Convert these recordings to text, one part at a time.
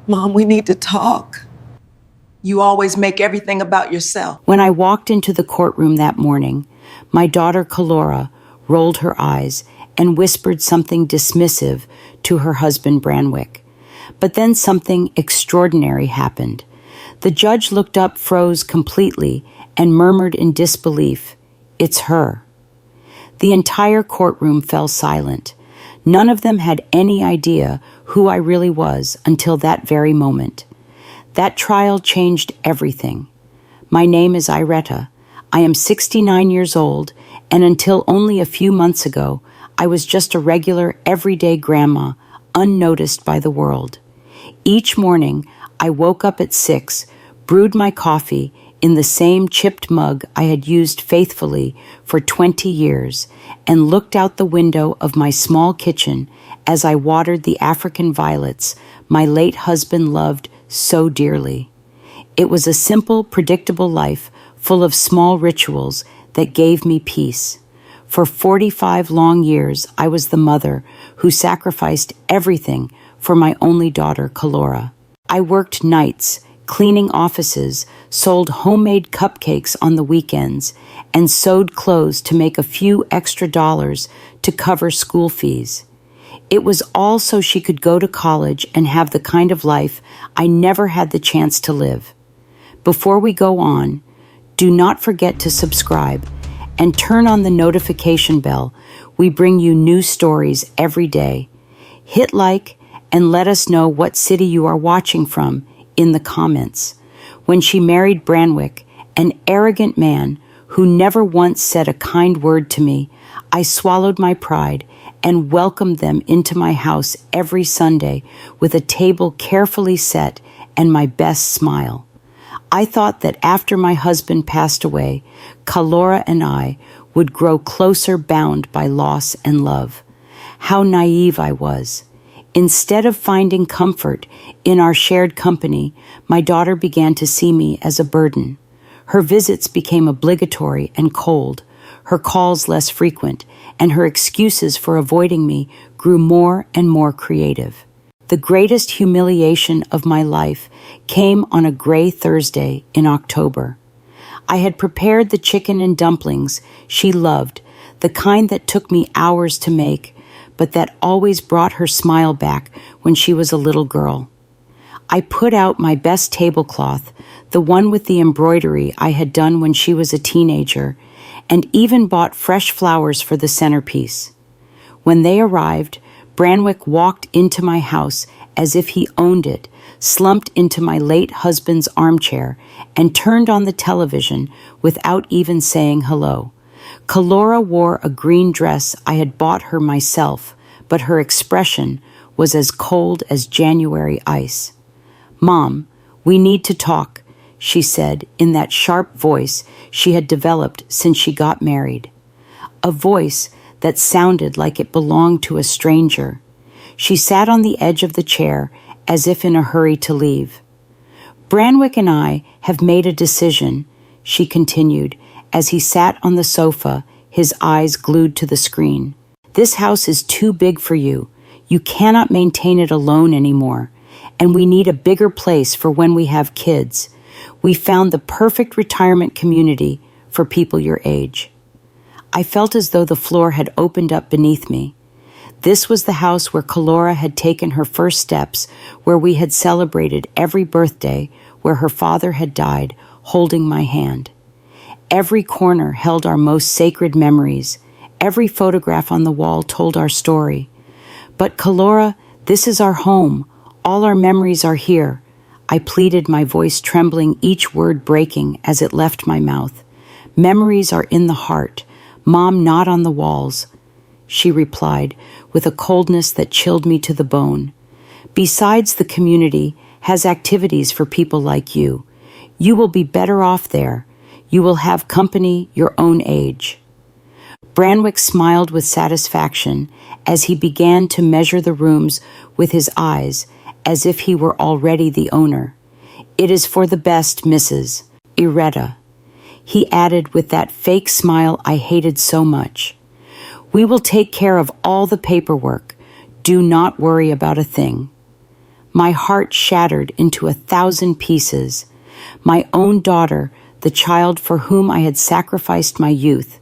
Mom, we need to talk. You always make everything about yourself. When I walked into the courtroom that morning, my daughter Calora rolled her eyes and whispered something dismissive to her husband Branwick. But then something extraordinary happened. The judge looked up, froze completely, and murmured in disbelief, "It's her." The entire courtroom fell silent. None of them had any idea who I really was until that very moment. That trial changed everything. My name is Iretta. I am 69 years old, and until only a few months ago, I was just a regular, everyday grandma, unnoticed by the world. Each morning, I woke up at 6, brewed my coffee in the same chipped mug I had used faithfully for 20 years, and looked out the window of my small kitchen as I watered the African violets my late husband loved so dearly. It was a simple, predictable life full of small rituals that gave me peace. For 45 long years, I was the mother who sacrificed everything for my only daughter, Calora. I worked nights, cleaning offices, sold homemade cupcakes on the weekends, and sewed clothes to make a few extra dollars to cover school fees. It was all so she could go to college and have the kind of life I never had the chance to live. Before we go on, do not forget to subscribe and turn on the notification bell. We bring you new stories every day. Hit like and let us know what city you are watching from in the comments. When she married Branwick, an arrogant man who never once said a kind word to me, I swallowed my pride and welcomed them into my house every Sunday with a table carefully set and my best smile. I thought that after my husband passed away, Calora and I would grow closer, bound by loss and love. How naive I was. Instead of finding comfort in our shared company, my daughter began to see me as a burden. Her visits became obligatory and cold, her calls less frequent, and her excuses for avoiding me grew more and more creative. The greatest humiliation of my life came on a gray Thursday in October. I had prepared the chicken and dumplings she loved, the kind that took me hours to make, but that always brought her smile back when she was a little girl. I put out my best tablecloth, the one with the embroidery I had done when she was a teenager, and even bought fresh flowers for the centerpiece. When they arrived, Branwick walked into my house as if he owned it, slumped into my late husband's armchair, and turned on the television without even saying hello. Calora wore a green dress I had bought her myself, but her expression was as cold as January ice. "Mom, we need to talk," she said in that sharp voice she had developed since she got married. A voice that sounded like it belonged to a stranger. She sat on the edge of the chair as if in a hurry to leave. "Branwick and I have made a decision," she continued as he sat on the sofa, his eyes glued to the screen. "This house is too big for you. You cannot maintain it alone anymore, and we need a bigger place for when we have kids. We found the perfect retirement community for people your age." I felt as though the floor had opened up beneath me. This was the house where Calora had taken her first steps, where we had celebrated every birthday, where her father had died, holding my hand. Every corner held our most sacred memories. Every photograph on the wall told our story. "But Calora, this is our home. All our memories are here," I pleaded, my voice trembling, each word breaking as it left my mouth. "Memories are in the heart, Mom, not on the walls," she replied with a coldness that chilled me to the bone. "Besides, the community has activities for people like you. You will be better off there. You will have company your own age." Branwick smiled with satisfaction as he began to measure the rooms with his eyes as if he were already the owner. "It is for the best, Mrs. Iretta," he added with that fake smile I hated so much. "We will take care of all the paperwork. Do not worry about a thing." My heart shattered into 1,000 pieces. My own daughter, the child for whom I had sacrificed my youth,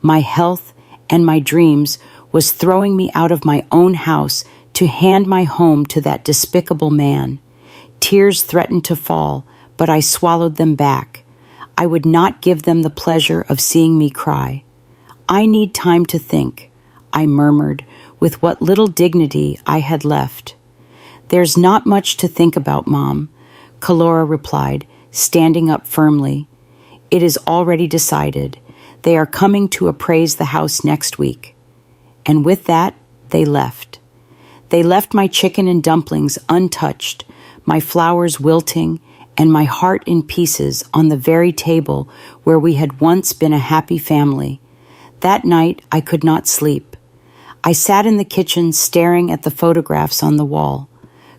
my health, and my dreams, was throwing me out of my own house to hand my home to that despicable man. Tears threatened to fall, but I swallowed them back. I would not give them the pleasure of seeing me cry. I need time to think, I murmured, with what little dignity I had left. There's not much to think about, Mom, Calora replied, standing up firmly. It is already decided. They are coming to appraise the house next week. And with that, they left. They left my chicken and dumplings untouched, my flowers wilting, and my heart in pieces on the very table where we had once been a happy family. That night, I could not sleep. I sat in the kitchen staring at the photographs on the wall.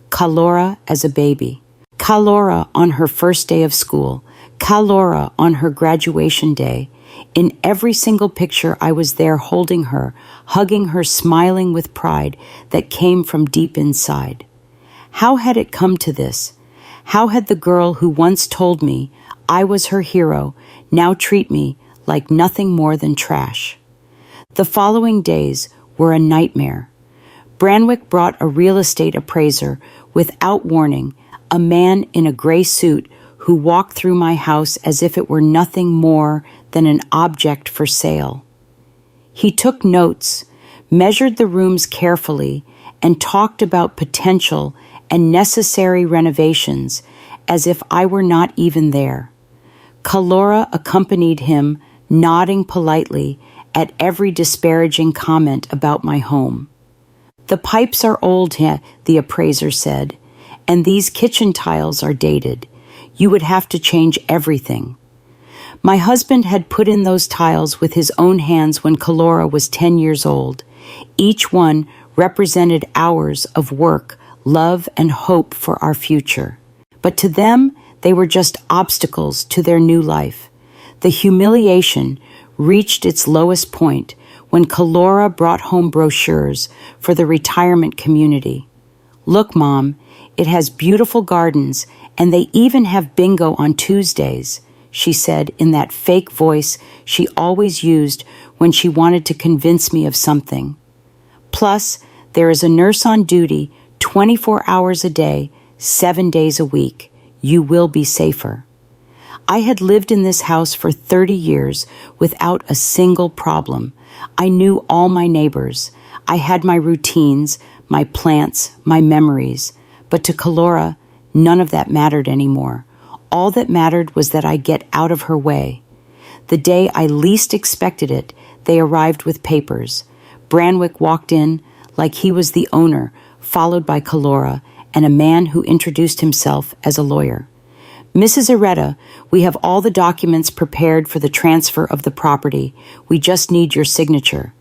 Calora as a baby. Calora on her first day of school. Calora on her graduation day. In every single picture, I was there holding her, hugging her, smiling with pride that came from deep inside. How had it come to this? How had the girl who once told me I was her hero now treat me like nothing more than trash? The following days were a nightmare. Branwick brought a real estate appraiser without warning, a man in a gray suit who walked through my house as if it were nothing more than an object for sale. He took notes, measured the rooms carefully, and talked about potential and necessary renovations as if I were not even there. Calora accompanied him, nodding politely at every disparaging comment about my home. The pipes are old, the appraiser said, and these kitchen tiles are dated. You would have to change everything. My husband had put in those tiles with his own hands when Calora was 10 years old. Each one represented hours of work, love, and hope for our future. But to them, they were just obstacles to their new life. The humiliation reached its lowest point when Calora brought home brochures for the retirement community. Look, Mom, it has beautiful gardens, and they even have bingo on Tuesdays, she said in that fake voice she always used when she wanted to convince me of something. Plus, there is a nurse on duty 24 hours a day, 7 days a week. You will be safer. I had lived in this house for 30 years without a single problem. I knew all my neighbors. I had my routines, my plants, my memories. But to Calora, none of that mattered anymore. All that mattered was that I get out of her way. The day I least expected it, they arrived with papers. Branwick walked in like he was the owner, followed by Calora and a man who introduced himself as a lawyer. Mrs. Iretta, we have all the documents prepared for the transfer of the property. We just need your signature.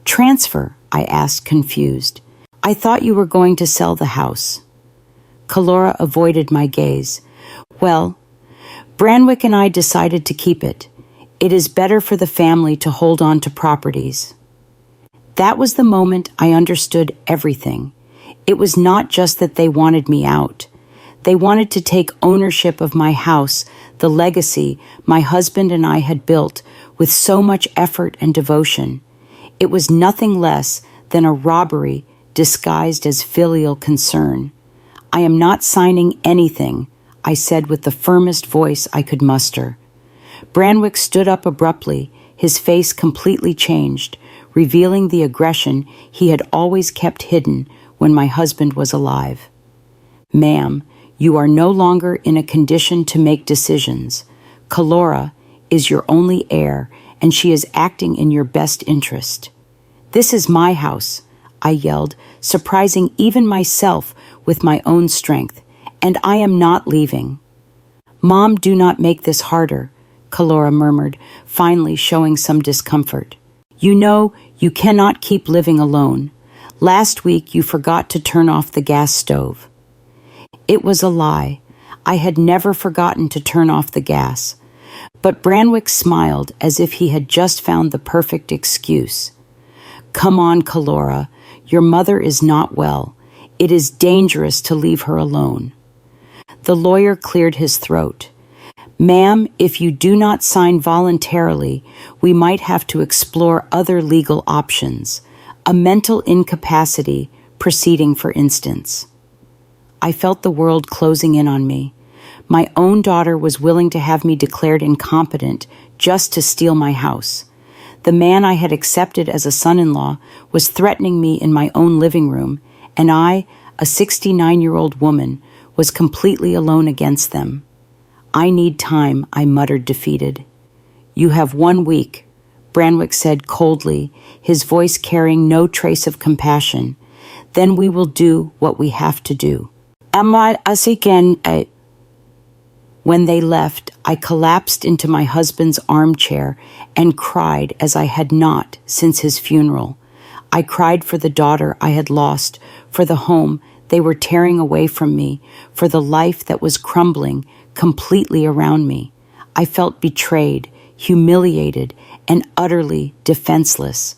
Transfer? I asked, confused. I thought you were going to sell the house. Calora avoided my gaze. Well, Branwick and I decided to keep it. It is better for the family to hold on to properties. That was the moment I understood everything. It was not just that they wanted me out. They wanted to take ownership of my house, the legacy my husband and I had built with so much effort and devotion. It was nothing less than a robbery disguised as filial concern. I am not signing anything, I said with the firmest voice I could muster. Branwick stood up abruptly, his face completely changed, revealing the aggression he had always kept hidden when my husband was alive. Ma'am, you are no longer in a condition to make decisions. Calora is your only heir, and she is acting in your best interest. This is my house, I yelled, surprising even myself with my own strength, and I am not leaving. Mom, do not make this harder, Calora murmured, finally showing some discomfort. You know you cannot keep living alone. Last week you forgot to turn off the gas stove. It was a lie. I had never forgotten to turn off the gas. But Branwick smiled as if he had just found the perfect excuse. Come on, Calora. Your mother is not well. It is dangerous to leave her alone. The lawyer cleared his throat. Ma'am, if you do not sign voluntarily, we might have to explore other legal options. A mental incapacity proceeding, for instance. I felt the world closing in on me. My own daughter was willing to have me declared incompetent just to steal my house. The man I had accepted as a son-in-law was threatening me in my own living room, and I, a 69-year-old woman, was completely alone against them. I need time, I muttered, defeated. You have 1 week, Branwick said coldly, his voice carrying no trace of compassion. Then we will do what we have to do. When they left, I collapsed into my husband's armchair and cried as I had not since his funeral. I cried for the daughter I had lost, for the home they were tearing away from me, for the life that was crumbling completely around me. I felt betrayed, humiliated, and utterly defenseless.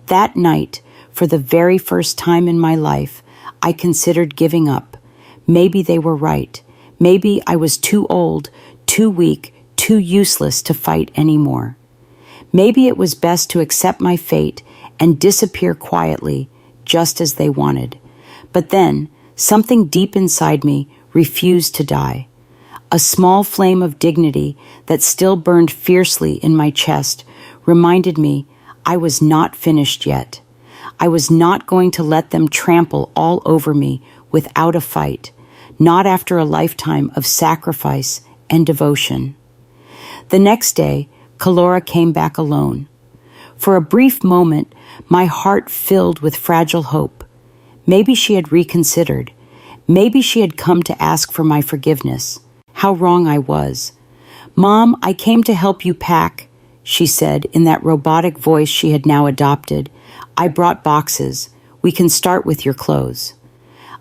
That night, for the very first time in my life, I considered giving up. Maybe they were right. Maybe I was too old, too weak, too useless to fight anymore. Maybe it was best to accept my fate and disappear quietly, just as they wanted. But then, something deep inside me refused to die. A small flame of dignity that still burned fiercely in my chest reminded me I was not finished yet. I was not going to let them trample all over me without a fight, not after a lifetime of sacrifice and devotion. The next day, Calora came back alone. For a brief moment, my heart filled with fragile hope. Maybe she had reconsidered. Maybe she had come to ask for my forgiveness. How wrong I was. Mom, I came to help you pack, she said in that robotic voice she had now adopted. I brought boxes. We can start with your clothes.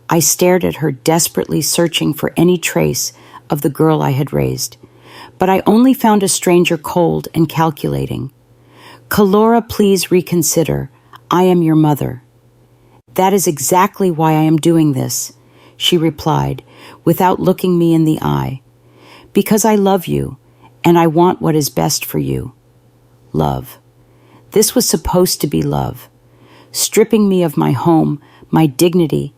I stared at her, desperately searching for any trace of the girl I had raised. But I only found a stranger cold and calculating. Calora, please reconsider. I am your mother. That is exactly why I am doing this, she replied, without looking me in the eye. Because I love you, and I want what is best for you. Love. This was supposed to be love. Stripping me of my home, my dignity,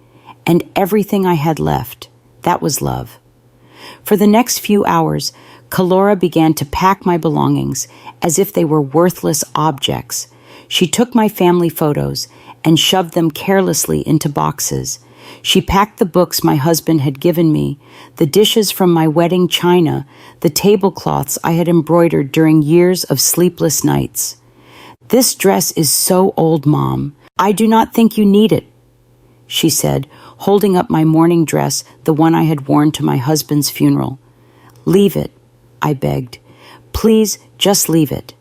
and everything I had left. That was love. For the next few hours, Calora began to pack my belongings as if they were worthless objects. She took my family photos and shoved them carelessly into boxes. She packed the books my husband had given me, the dishes from my wedding china, the tablecloths I had embroidered during years of sleepless nights. This dress is so old, Mom. I do not think you need it, she said, holding up my mourning dress, the one I had worn to my husband's funeral. Leave it, I begged. Please, just leave it.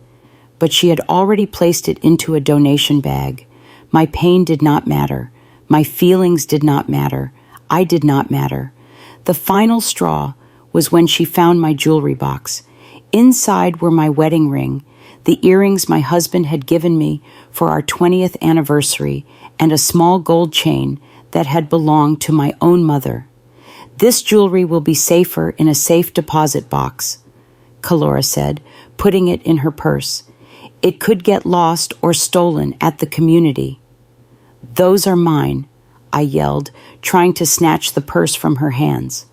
But she had already placed it into a donation bag. My pain did not matter. My feelings did not matter. I did not matter. The final straw was when she found my jewelry box. Inside were my wedding ring, the earrings my husband had given me for our 20th anniversary, and a small gold chain that had belonged to my own mother. This jewelry will be safer in a safe deposit box, Calora said, putting it in her purse. It could get lost or stolen at the community. Those are mine, I yelled, trying to snatch the purse from her hands.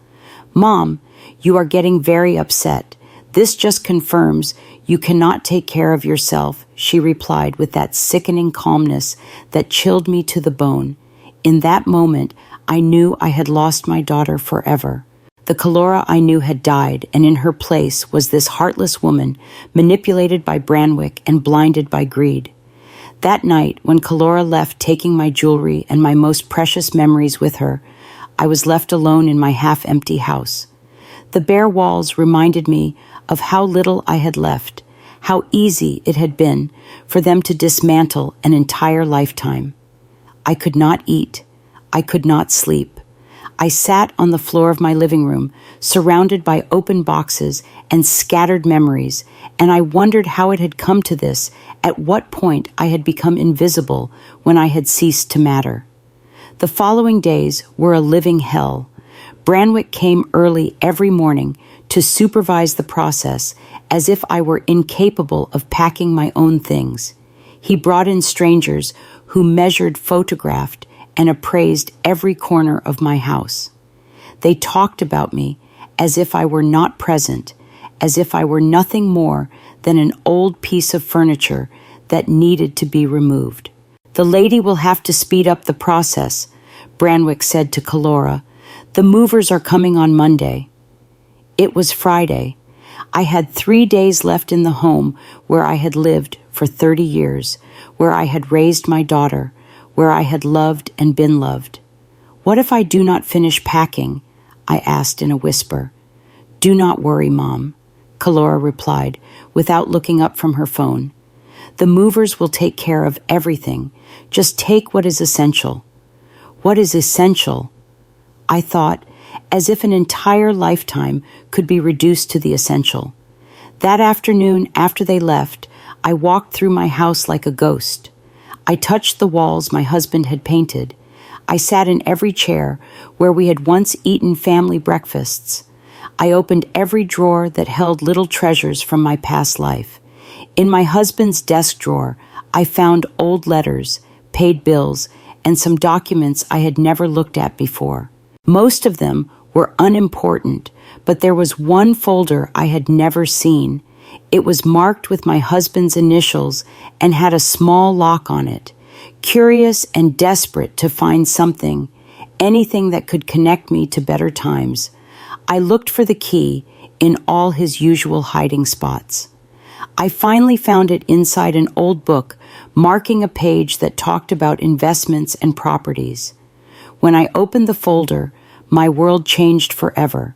Mom, you are getting very upset. This just confirms you cannot take care of yourself, she replied with that sickening calmness that chilled me to the bone. In that moment, I knew I had lost my daughter forever. The Calora I knew had died, and in her place was this heartless woman, manipulated by Branwick and blinded by greed. That night, when Calora left taking my jewelry and my most precious memories with her, I was left alone in my half-empty house. The bare walls reminded me of how little I had left, how easy it had been for them to dismantle an entire lifetime. I could not eat. I could not sleep. I sat on the floor of my living room, surrounded by open boxes and scattered memories, and I wondered how it had come to this, at what point I had become invisible when I had ceased to matter. The following days were a living hell. Branwick came early every morning to supervise the process as if I were incapable of packing my own things. He brought in strangers who measured, photographed, and appraised every corner of my house. They talked about me as if I were not present, as if I were nothing more than an old piece of furniture that needed to be removed. "The lady will have to speed up the process," Branwick said to Calora. "The movers are coming on Monday." It was Friday. I had 3 days left in the home where I had lived for 30 years, where I had raised my daughter, where I had loved and been loved. "What if I do not finish packing?" I asked in a whisper. "Do not worry, Mom," Calora replied, without looking up from her phone. "The movers will take care of everything. Just take what is essential." What is essential? I thought, as if an entire lifetime could be reduced to the essential. That afternoon, after they left, I walked through my house like a ghost. I touched the walls my husband had painted. I sat in every chair where we had once eaten family breakfasts. I opened every drawer that held little treasures from my past life. In my husband's desk drawer, I found old letters, paid bills, and some documents I had never looked at before. Most of them were unimportant, but there was one folder I had never seen. It was marked with my husband's initials and had a small lock on it. Curious and desperate to find something, anything that could connect me to better times, I looked for the key in all his usual hiding spots. I finally found it inside an old book, marking a page that talked about investments and properties. When I opened the folder, my world changed forever.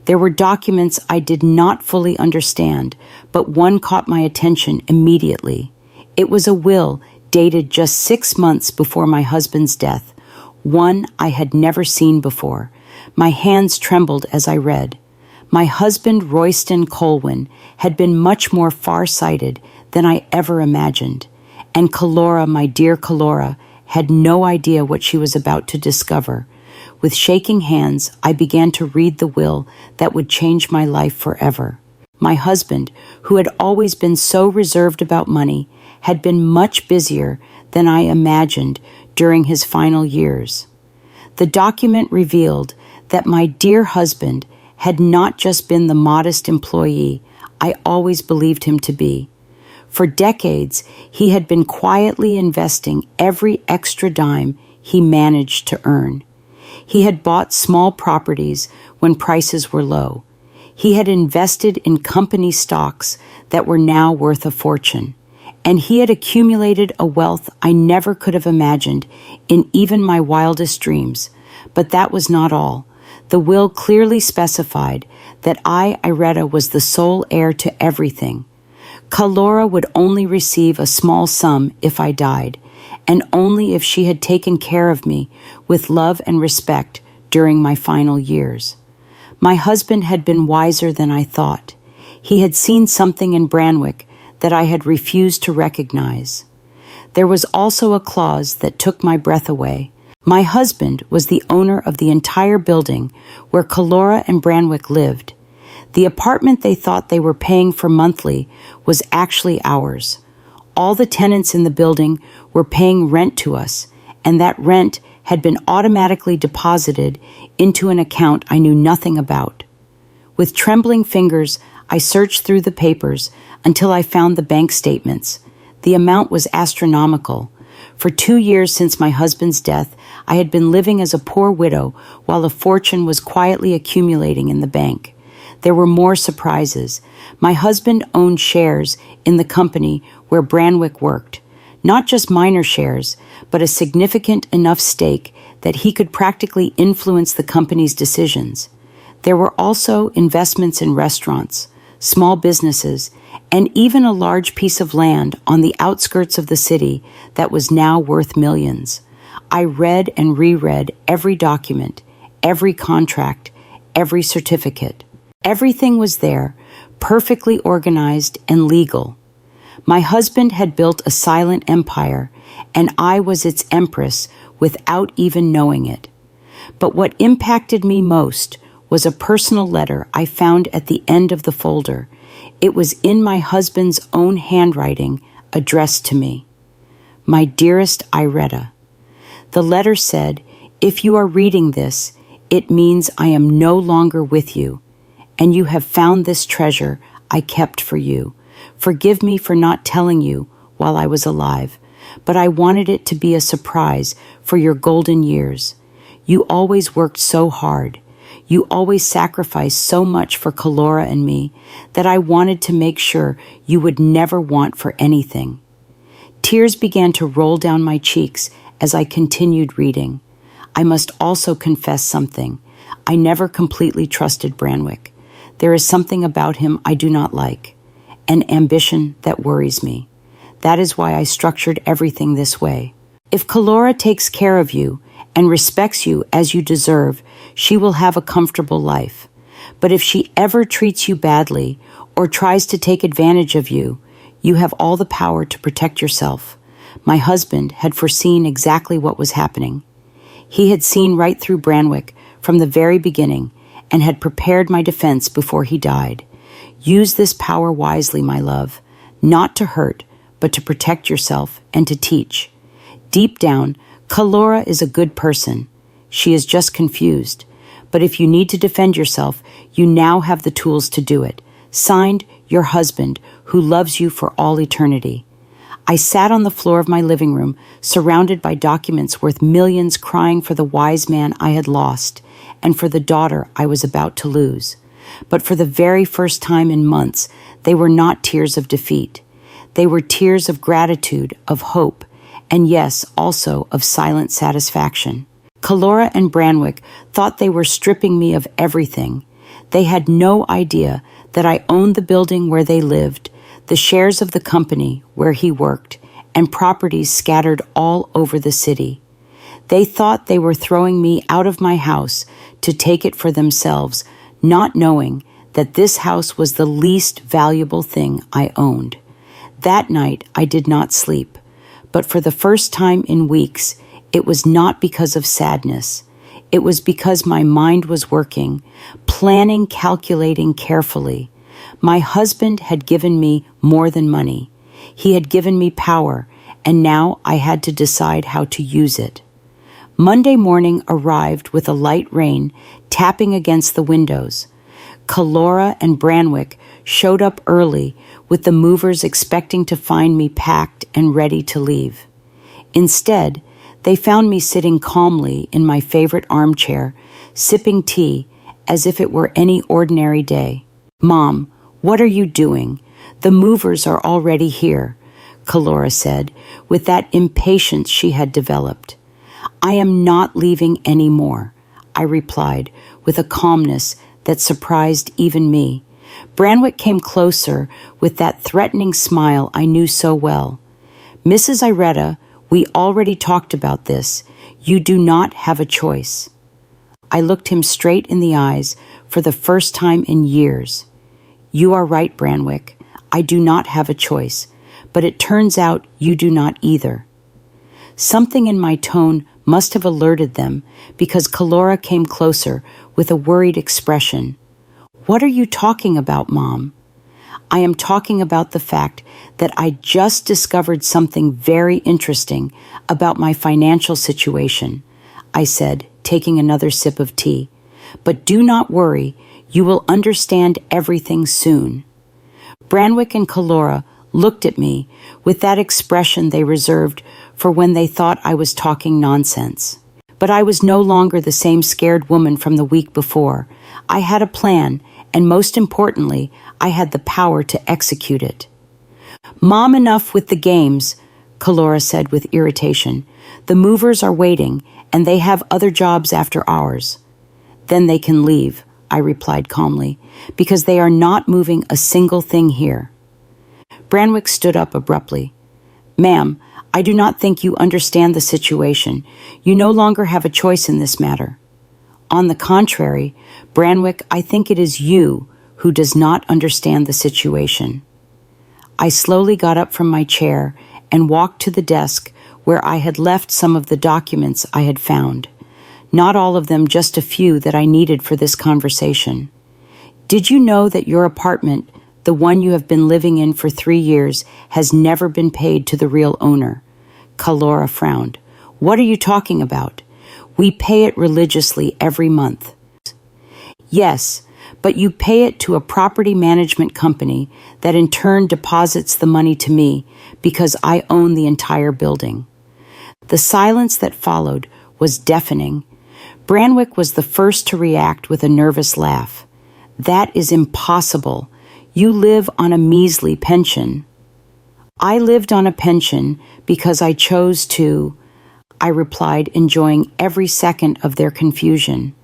There were documents I did not fully understand, but one caught my attention immediately. It was a will dated just 6 months before my husband's death, one I had never seen before. My hands trembled as I read. My husband, Royston Colwyn, had been much more far-sighted than I ever imagined, and Calora, my dear Calora, had no idea what she was about to discover. With shaking hands, I began to read the will that would change my life forever. My husband, who had always been so reserved about money, had been much busier than I imagined during his final years. The document revealed that my dear husband had not just been the modest employee I always believed him to be. For decades, he had been quietly investing every extra dime he managed to earn. He had bought small properties when prices were low. He had invested in company stocks that were now worth a fortune. And he had accumulated a wealth I never could have imagined in even my wildest dreams. But that was not all. The will clearly specified that I, Iretta, was the sole heir to everything. Calora would only receive a small sum if I died, and only if she had taken care of me with love and respect during my final years. My husband had been wiser than I thought. He had seen something in Branwick that I had refused to recognize. There was also a clause that took my breath away. My husband was the owner of the entire building where Calora and Branwick lived. The apartment they thought they were paying for monthly was actually ours. All the tenants in the building were paying rent to us, and that rent had been automatically deposited into an account I knew nothing about. With trembling fingers, I searched through the papers until I found the bank statements. The amount was astronomical. For 2 years since my husband's death, I had been living as a poor widow while a fortune was quietly accumulating in the bank. There were more surprises. My husband owned shares in the company where Branwick worked. Not just minor shares, but a significant enough stake that he could practically influence the company's decisions. There were also investments in restaurants, small businesses, and even a large piece of land on the outskirts of the city that was now worth millions. I read and reread every document, every contract, every certificate. Everything was there, perfectly organized and legal. My husband had built a silent empire, and I was its empress without even knowing it. But what impacted me most was a personal letter I found at the end of the folder. It was in my husband's own handwriting, addressed to me. My dearest Iretta. The letter said, "If you are reading this, it means I am no longer with you, and you have found this treasure I kept for you. Forgive me for not telling you while I was alive, but I wanted it to be a surprise for your golden years. You always worked so hard. You always sacrificed so much for Calora and me that I wanted to make sure you would never want for anything." Tears began to roll down my cheeks as I continued reading. I must also confess something. I never completely trusted Branwick. There is something about him I do not like, an ambition that worries me. That is why I structured everything this way. If Calora takes care of you and respects you as you deserve, she will have a comfortable life. But if she ever treats you badly or tries to take advantage of you, you have all the power to protect yourself. My husband had foreseen exactly what was happening. He had seen right through Branwick from the very beginning and had prepared my defense before he died. Use this power wisely, my love, not to hurt, but to protect yourself and to teach. Deep down, Calora is a good person. She is just confused. But if you need to defend yourself, you now have the tools to do it. Signed, your husband, who loves you for all eternity. I sat on the floor of my living room, surrounded by documents worth millions, crying for the wise man I had lost and for the daughter I was about to lose. But for the very first time in months, they were not tears of defeat. They were tears of gratitude, of hope, and yes, also of silent satisfaction. Calora and Branwick thought they were stripping me of everything. They had no idea that I owned the building where they lived, the shares of the company where he worked, and properties scattered all over the city. They thought they were throwing me out of my house to take it for themselves, not knowing that this house was the least valuable thing I owned. That night I did not sleep, but for the first time in weeks, it was not because of sadness. It was because my mind was working, planning, calculating carefully. My husband had given me more than money. He had given me power, and now I had to decide how to use it. Monday morning arrived with a light rain tapping against the windows. Calora and Branwick showed up early, with the movers expecting to find me packed and ready to leave. Instead, they found me sitting calmly in my favorite armchair, sipping tea as if it were any ordinary day. "Mom, what are you doing? The movers are already here," Calora said, with that impatience she had developed. "I am not leaving any more," I replied with a calmness that surprised even me. Branwick came closer with that threatening smile I knew so well. "Mrs. Iretta, we already talked about this. You do not have a choice." I looked him straight in the eyes for the first time in years. "You are right, Branwick. I do not have a choice, but it turns out you do not either." Something in my tone must have alerted them, because Calora came closer with a worried expression. "What are you talking about, Mom?" "I am talking about the fact that I just discovered something very interesting about my financial situation," I said, taking another sip of tea. "But do not worry, you will understand everything soon." Branwick and Calora looked at me with that expression they reserved for when they thought I was talking nonsense. But I was no longer the same scared woman from the week before. I had a plan, and most importantly, I had the power to execute it. "Mom, enough with the games," Calora said with irritation. "The movers are waiting, and they have other jobs after ours." "Then they can leave," I replied calmly, "because they are not moving a single thing here." Branwick stood up abruptly. "Ma'am, I do not think you understand the situation. You no longer have a choice in this matter." "On the contrary, Branwick, I think it is you who does not understand the situation." I slowly got up from my chair and walked to the desk where I had left some of the documents I had found. Not all of them, just a few that I needed for this conversation. Did you know that your apartment, the one you have been living in for 3 years, has never been paid to the real owner? Calora frowned. What are you talking about? We pay it religiously every month. Yes, but you pay it to a property management company that in turn deposits the money to me because I own the entire building. The silence that followed was deafening. Branwick was the first to react with a nervous laugh. That is impossible. You live on a measly pension. I lived on a pension because I chose to, I replied, enjoying every second of their confusion.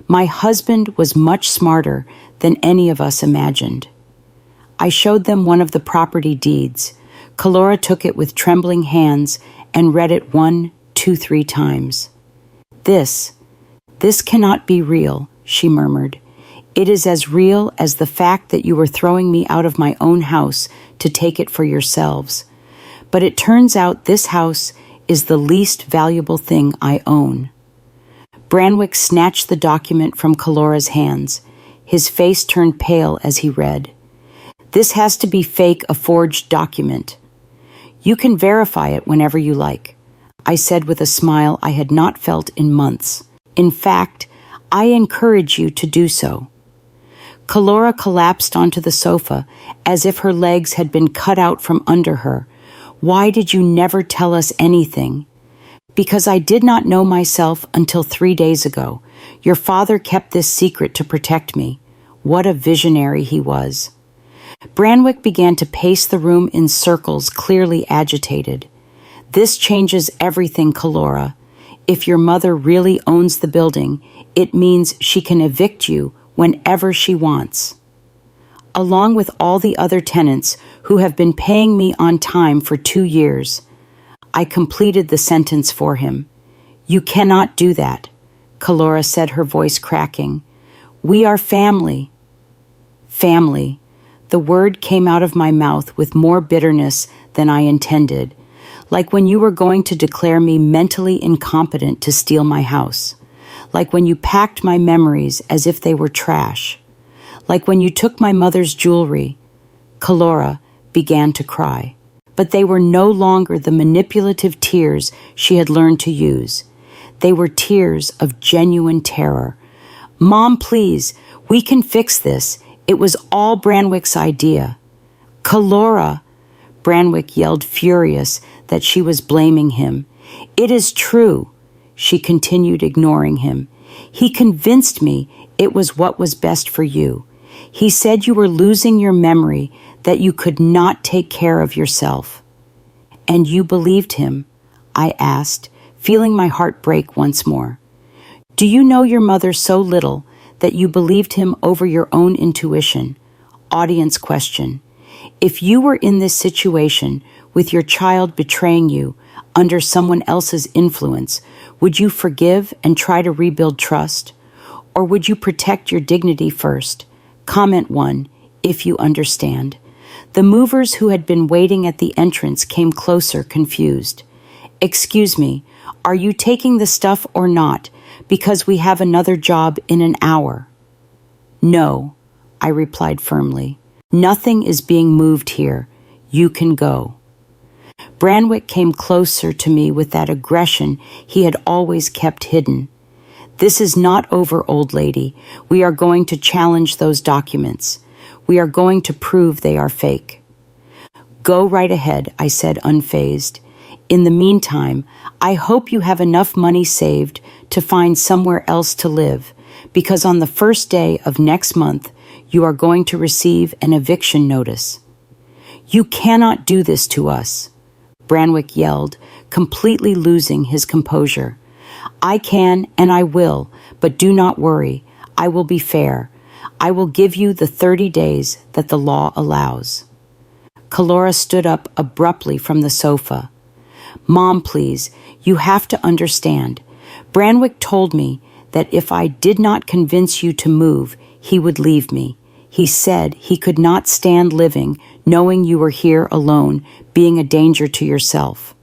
My husband was much smarter than any of us imagined. I showed them one of the property deeds. Calora took it with trembling hands and read it 1, 2, 3 times. This cannot be real, she murmured. It is as real as the fact that you were throwing me out of my own house to take it for yourselves. But it turns out this house is the least valuable thing I own. Branwick snatched the document from Calora's hands. His face turned pale as he read. This has to be fake, a forged document. You can verify it whenever you like, I said with a smile I had not felt in months. In fact, I encourage you to do so. Calora collapsed onto the sofa as if her legs had been cut out from under her. Why did you never tell us anything? Because I did not know myself until 3 days ago. Your father kept this secret to protect me. What a visionary he was. Branwick began to pace the room in circles, clearly agitated. This changes everything, Calora. If your mother really owns the building, it means she can evict you whenever she wants. Along with all the other tenants who have been paying me on time for 2 years. I completed the sentence for him. You cannot do that, Calora said, her voice cracking. We are family. Family. The word came out of my mouth with more bitterness than I intended, like when you were going to declare me mentally incompetent to steal my house, like when you packed my memories as if they were trash, like when you took my mother's jewelry. Calora began to cry. But they were no longer the manipulative tears she had learned to use. They were tears of genuine terror. Mom, please, we can fix this. It was all Branwick's idea. Calora, Branwick yelled, furious that she was blaming him. It is true, she continued, ignoring him. He convinced me it was what was best for you. He said you were losing your memory, that you could not take care of yourself. And you believed him? I asked, feeling my heart break once more. Do you know your mother so little that you believed him over your own intuition? Audience question. If you were in this situation with your child betraying you under someone else's influence, would you forgive and try to rebuild trust? Or would you protect your dignity first? Comment 1, if you understand. The movers who had been waiting at the entrance came closer, confused. Excuse me, are you taking the stuff or not? Because we have another job in an hour. No, I replied firmly. Nothing is being moved here. You can go. Branwick came closer to me with that aggression he had always kept hidden. This is not over, old lady. We are going to challenge those documents. We are going to prove they are fake. Go right ahead, I said, unfazed. In the meantime, I hope you have enough money saved to find somewhere else to live, because on the first day of next month, you are going to receive an eviction notice. You cannot do this to us, Branwick yelled, completely losing his composure. I can and I will, but do not worry. I will be fair. I will give you the 30 days that the law allows. Calora stood up abruptly from the sofa. Mom, please, you have to understand. Branwick told me that if I did not convince you to move, he would leave me. He said he could not stand living knowing you were here alone, being a danger to yourself.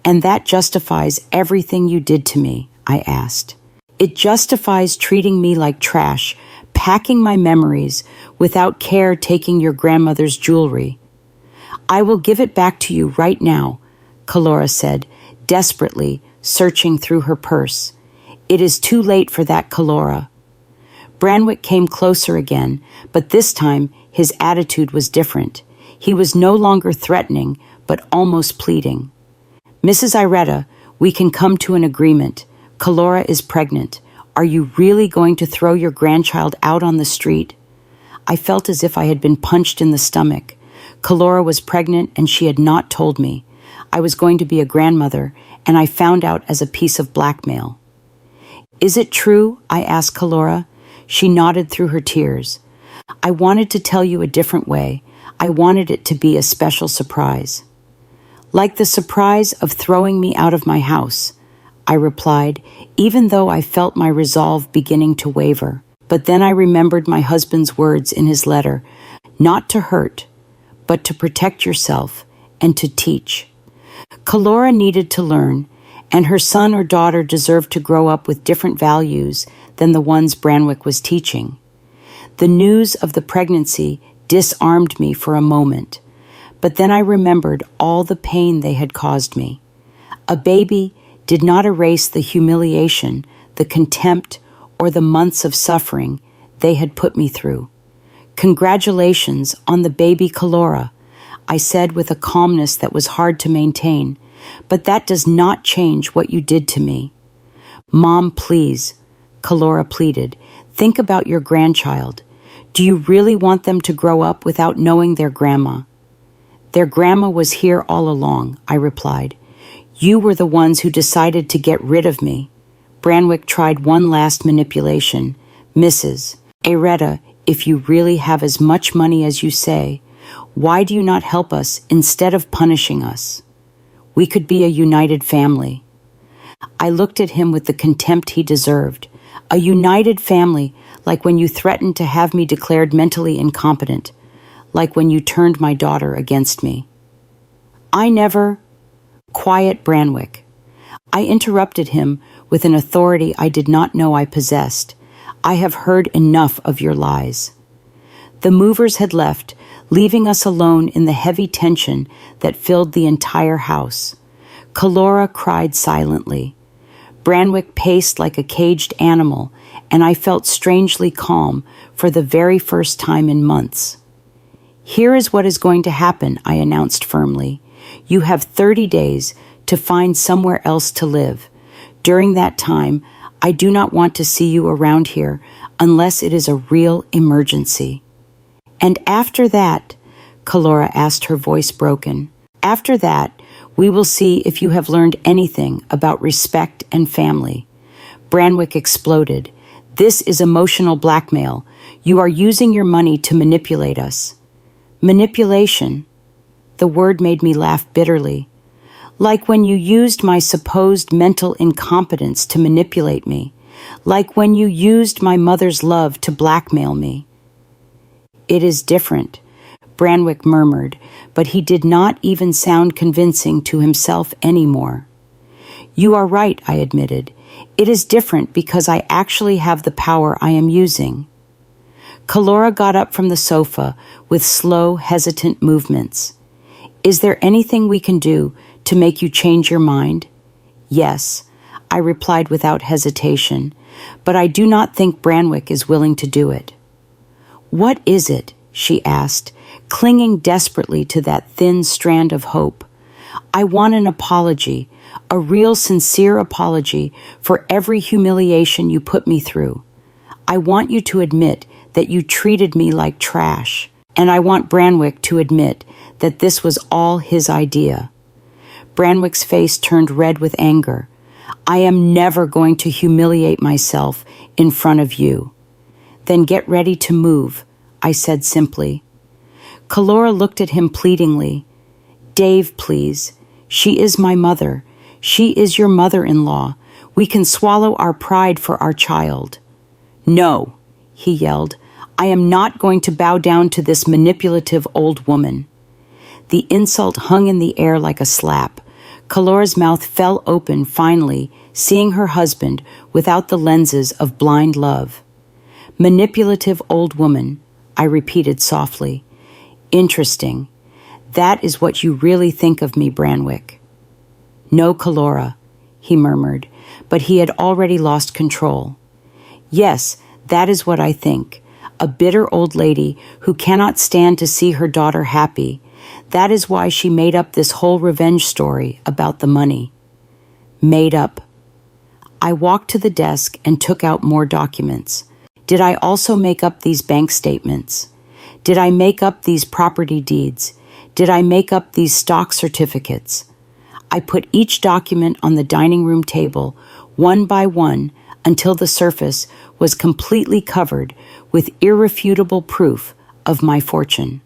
"And that justifies everything you did to me?" I asked. "It justifies treating me like trash, packing my memories, without care taking your grandmother's jewelry." "I will give it back to you right now," Calora said, desperately searching through her purse. "It is too late for that, Calora." Branwick came closer again, but this time his attitude was different. He was no longer threatening, but almost pleading. "Mrs. Iretta, we can come to an agreement. Calora is pregnant. Are you really going to throw your grandchild out on the street?" I felt as if I had been punched in the stomach. Calora was pregnant and she had not told me. I was going to be a grandmother, and I found out as a piece of blackmail. "Is it true?" I asked Calora. She nodded through her tears. "I wanted to tell you a different way. I wanted it to be a special surprise." "Like the surprise of throwing me out of my house," I replied, even though I felt my resolve beginning to waver. But then I remembered my husband's words in his letter, not to hurt, but to protect yourself and to teach. Calora needed to learn, and her son or daughter deserved to grow up with different values than the ones Branwick was teaching. The news of the pregnancy disarmed me for a moment, but then I remembered all the pain they had caused me. A baby did not erase the humiliation, the contempt, or the months of suffering they had put me through. "Congratulations on the baby, Calora," I said with a calmness that was hard to maintain, "but that does not change what you did to me." "Mom, please," Calora pleaded, "think about your grandchild. Do you really want them to grow up without knowing their grandma?" "Their grandma was here all along," I replied. "You were the ones who decided to get rid of me." Branwick tried one last manipulation. "Mrs. Iretta, if you really have as much money as you say, why do you not help us instead of punishing us? We could be a united family." I looked at him with the contempt he deserved. A united family, like when you threatened to have me declared mentally incompetent, like when you turned my daughter against me. "I never—" "Quiet, Branwick." I interrupted him with an authority I did not know I possessed. "I have heard enough of your lies." The movers had left, leaving us alone in the heavy tension that filled the entire house. Calora cried silently. Branwick paced like a caged animal, and I felt strangely calm for the very first time in months. "Here is what is going to happen," I announced firmly. "You have 30 days to find somewhere else to live. During that time, I do not want to see you around here unless it is a real emergency." "And after that," Calora asked, her voice broken, "after that, we will see if you have learned anything about respect and family." Branwick exploded. "This is emotional blackmail. You are using your money to manipulate us." "Manipulation?" The word made me laugh bitterly. "Like when you used my supposed mental incompetence to manipulate me. Like when you used my mother's love to blackmail me." "It is different," Branwick murmured, but he did not even sound convincing to himself anymore. "You are right," I admitted. "It is different because I actually have the power I am using." Calora got up from the sofa with slow, hesitant movements. "Is there anything we can do to make you change your mind?" "Yes," I replied without hesitation, "but I do not think Branwick is willing to do it." "What is it?" she asked, clinging desperately to that thin strand of hope. "I want an apology, a real sincere apology for every humiliation you put me through. I want you to admit that you treated me like trash, and I want Branwick to admit that this was all his idea." Branwick's face turned red with anger. "I am never going to humiliate myself in front of you." "Then get ready to move," I said simply. Calora looked at him pleadingly. "Dave, please. She is my mother. She is your mother-in-law. We can swallow our pride for our child." "No," he yelled. "I am not going to bow down to this manipulative old woman." The insult hung in the air like a slap. Calora's mouth fell open finally, seeing her husband without the lenses of blind love. Manipulative old woman, I repeated softly. Interesting. That is what you really think of me, Branwick. No, Calora, he murmured, but he had already lost control. Yes, that is what I think. A bitter old lady who cannot stand to see her daughter happy. That is why she made up this whole revenge story about the money. Made up. I walked to the desk and took out more documents. Did I also make up these bank statements? Did I make up these property deeds? Did I make up these stock certificates? I put each document on the dining room table, one by one, until the surface was completely covered with irrefutable proof of my fortune.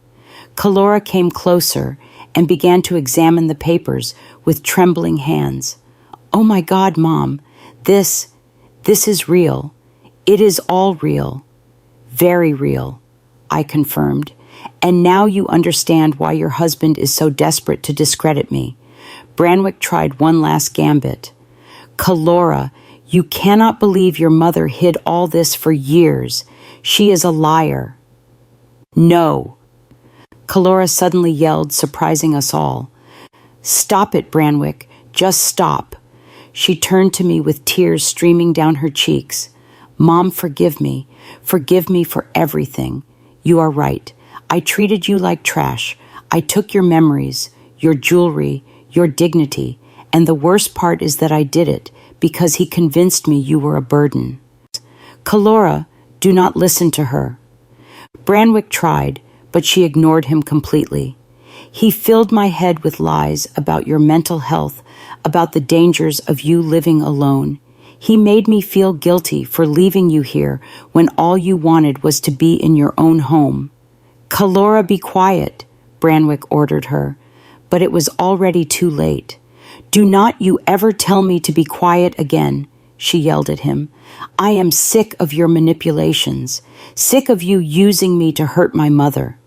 Calora came closer and began to examine the papers with trembling hands. Oh my God, Mom, this is real. It is all real. Very real, I confirmed. And now you understand why your husband is so desperate to discredit me. Branwick tried one last gambit. Calora, you cannot believe your mother hid all this for years. She is a liar. No. Calora suddenly yelled, surprising us all. Stop it, Branwick. Just stop. She turned to me with tears streaming down her cheeks. Mom, forgive me. Forgive me for everything. You are right. I treated you like trash. I took your memories, your jewelry, your dignity, and the worst part is that I did it because he convinced me you were a burden. Calora, do not listen to her. Branwick tried, but she ignored him completely. He filled my head with lies about your mental health, about the dangers of you living alone. He made me feel guilty for leaving you here when all you wanted was to be in your own home. Calora, be quiet, Branwick ordered her, but it was already too late. Do not you ever tell me to be quiet again, she yelled at him. I am sick of your manipulations, sick of you using me to hurt my mother.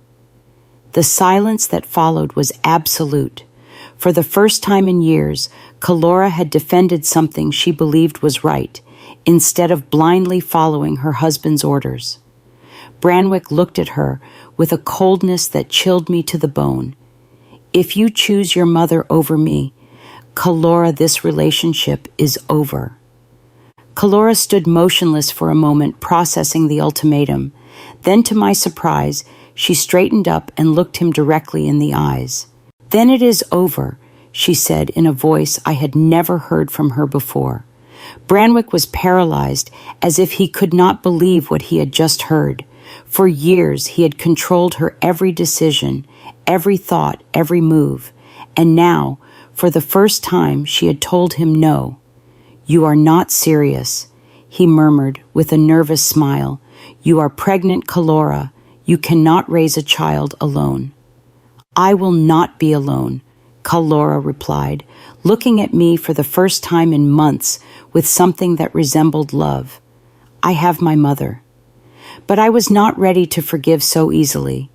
The silence that followed was absolute. For the first time in years, Calora had defended something she believed was right, instead of blindly following her husband's orders. Branwick looked at her with a coldness that chilled me to the bone. If you choose your mother over me, Calora, this relationship is over. Calora stood motionless for a moment, processing the ultimatum. Then, to my surprise, she straightened up and looked him directly in the eyes. Then it is over, she said in a voice I had never heard from her before. Branwick was paralyzed, as if he could not believe what he had just heard. For years he had controlled her every decision, every thought, every move. And now, for the first time, she had told him no. You are not serious, he murmured with a nervous smile. You are pregnant, Calora. You cannot raise a child alone. I will not be alone, Calora replied, looking at me for the first time in months with something that resembled love. I have my mother. But I was not ready to forgive so easily.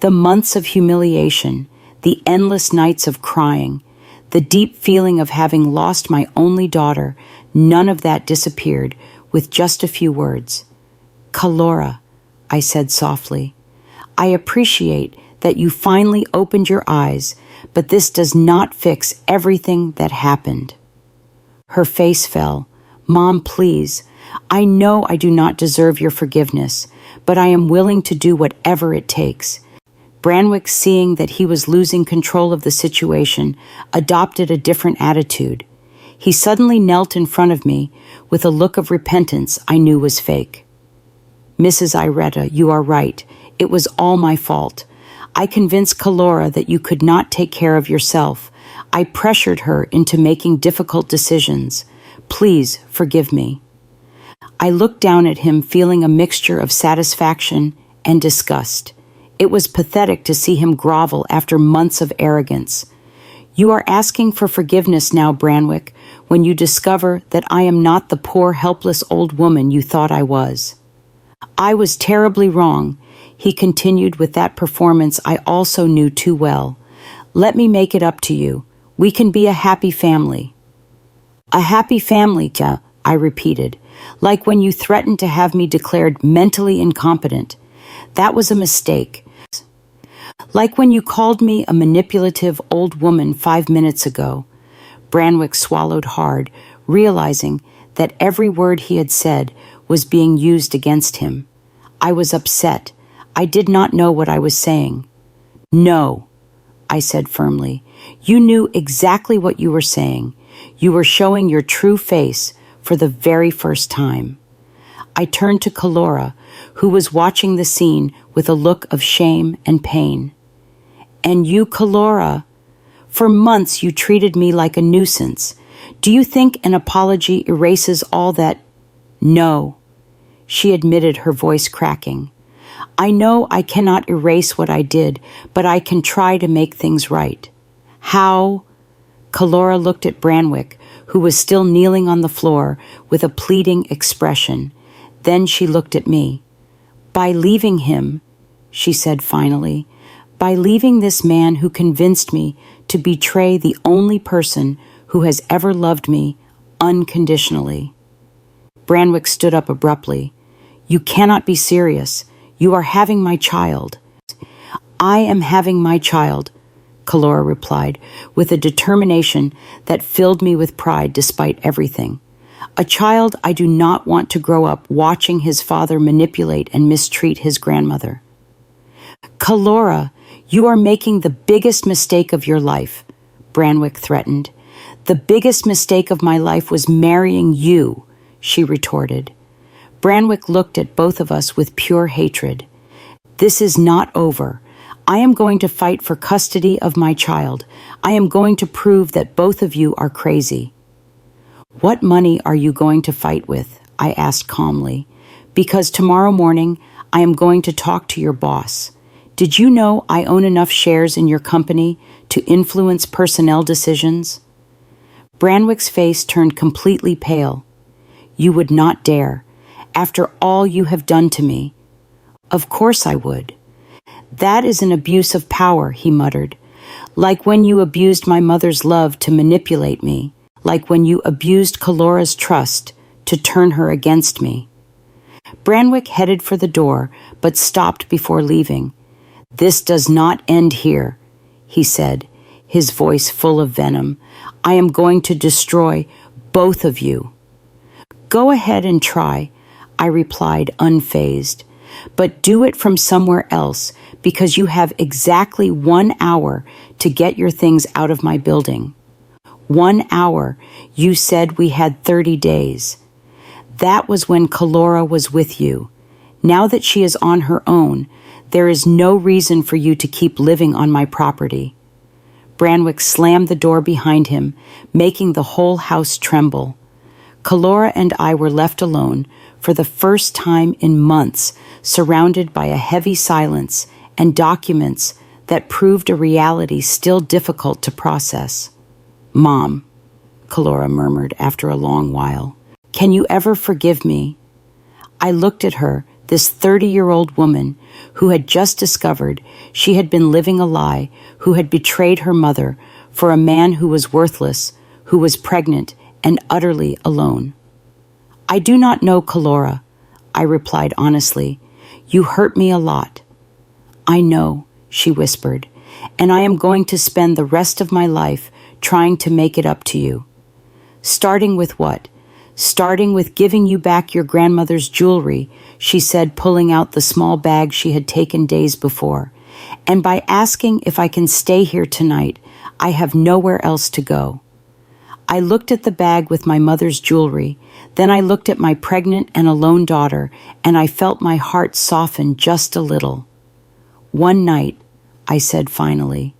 The months of humiliation, the endless nights of crying, the deep feeling of having lost my only daughter, none of that disappeared with just a few words. Calora, I said softly, I appreciate that you finally opened your eyes, but this does not fix everything that happened. Her face fell. Mom, please. I know I do not deserve your forgiveness, but I am willing to do whatever it takes. Branwick, seeing that he was losing control of the situation, adopted a different attitude. He suddenly knelt in front of me with a look of repentance I knew was fake. Mrs. Iretta, you are right. It was all my fault. I convinced Calora that you could not take care of yourself. I pressured her into making difficult decisions. Please forgive me. I looked down at him, feeling a mixture of satisfaction and disgust. It was pathetic to see him grovel after months of arrogance. You are asking for forgiveness now, Branwick, when you discover that I am not the poor, helpless old woman you thought I was. I was terribly wrong, he continued with that performance I also knew too well. Let me make it up to you. We can be a happy family. A happy family, Ja, I repeated, like when you threatened to have me declared mentally incompetent. That was a mistake. Like when you called me a manipulative old woman 5 minutes ago. Branwick swallowed hard, realizing that every word he had said was being used against him. I was upset. I did not know what I was saying. No, I said firmly. You knew exactly what you were saying. You were showing your true face for the very first time. I turned to Calora, who was watching the scene with a look of shame and pain. And you, Calora, for months you treated me like a nuisance. Do you think an apology erases all that? No, she admitted, her voice cracking. I know I cannot erase what I did, but I can try to make things right. How? Calora looked at Branwick, who was still kneeling on the floor with a pleading expression. Then she looked at me. By leaving him, she said finally, by leaving this man who convinced me to betray the only person who has ever loved me unconditionally. Branwick stood up abruptly. You cannot be serious. You are having my child. I am having my child, Calora replied, with a determination that filled me with pride despite everything. A child I do not want to grow up watching his father manipulate and mistreat his grandmother. Calora, you are making the biggest mistake of your life, Branwick threatened. The biggest mistake of my life was marrying you, she retorted. Branwick looked at both of us with pure hatred. This is not over. I am going to fight for custody of my child. I am going to prove that both of you are crazy. What money are you going to fight with? I asked calmly. Because tomorrow morning, I am going to talk to your boss. Did you know I own enough shares in your company to influence personnel decisions? Branwick's face turned completely pale. You would not dare, after all you have done to me. Of course I would. That is an abuse of power, he muttered. Like when you abused my mother's love to manipulate me. Like when you abused Calora's trust to turn her against me. Branwick headed for the door, but stopped before leaving. This does not end here, he said, his voice full of venom. I am going to destroy both of you. Go ahead and try, I replied, unfazed. But do it from somewhere else, because you have exactly 1 hour to get your things out of my building. 1 hour. You said we had 30 days. That was when Calora was with you. Now that she is on her own, there is no reason for you to keep living on my property. Branwick slammed the door behind him, making the whole house tremble. Calora and I were left alone for the first time in months, surrounded by a heavy silence and documents that proved a reality still difficult to process. Mom, Calora murmured after a long while, can you ever forgive me? I looked at her, this 30-year-old woman who had just discovered she had been living a lie, who had betrayed her mother for a man who was worthless, who was pregnant and utterly alone. I do not know, Calora, I replied honestly. You hurt me a lot. I know, she whispered, and I am going to spend the rest of my life trying to make it up to you. Starting with what? Starting with giving you back your grandmother's jewelry, she said, pulling out the small bag she had taken days before. And by asking if I can stay here tonight, I have nowhere else to go. I looked at the bag with my mother's jewelry, then I looked at my pregnant and alone daughter, and I felt my heart soften just a little. One night, I said finally,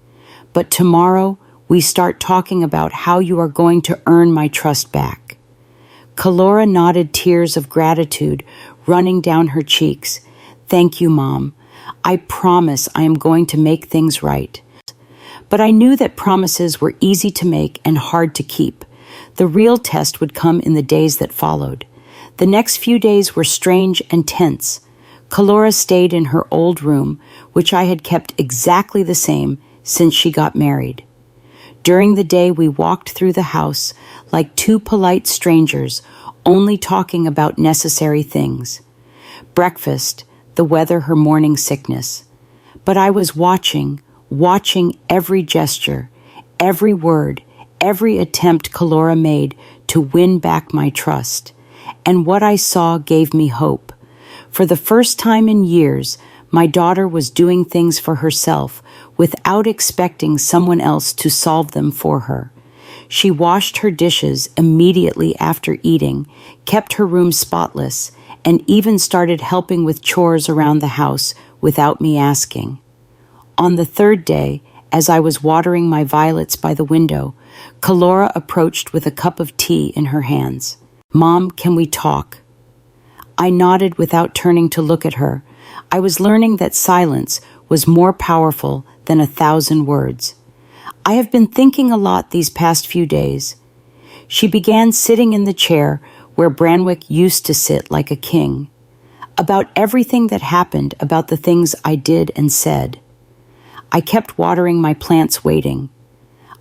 but tomorrow we start talking about how you are going to earn my trust back. Calora nodded, tears of gratitude running down her cheeks. Thank you, Mom. I promise I am going to make things right. But I knew that promises were easy to make and hard to keep. The real test would come in the days that followed. The next few days were strange and tense. Calora stayed in her old room, which I had kept exactly the same since she got married. During the day, we walked through the house like two polite strangers, only talking about necessary things. Breakfast, the weather, her morning sickness. But I was watching every gesture, every word, every attempt Calora made to win back my trust. And what I saw gave me hope. For the first time in years, my daughter was doing things for herself without expecting someone else to solve them for her. She washed her dishes immediately after eating, kept her room spotless, and even started helping with chores around the house without me asking. On the third day, as I was watering my violets by the window, Calora approached with a cup of tea in her hands. "Mom, can we talk?" I nodded without turning to look at her. I was learning that silence was more powerful than 1,000 words. "I have been thinking a lot these past few days." She began sitting in the chair where Branwick used to sit like a king. "About everything that happened, about the things I did and said." I kept watering my plants, waiting.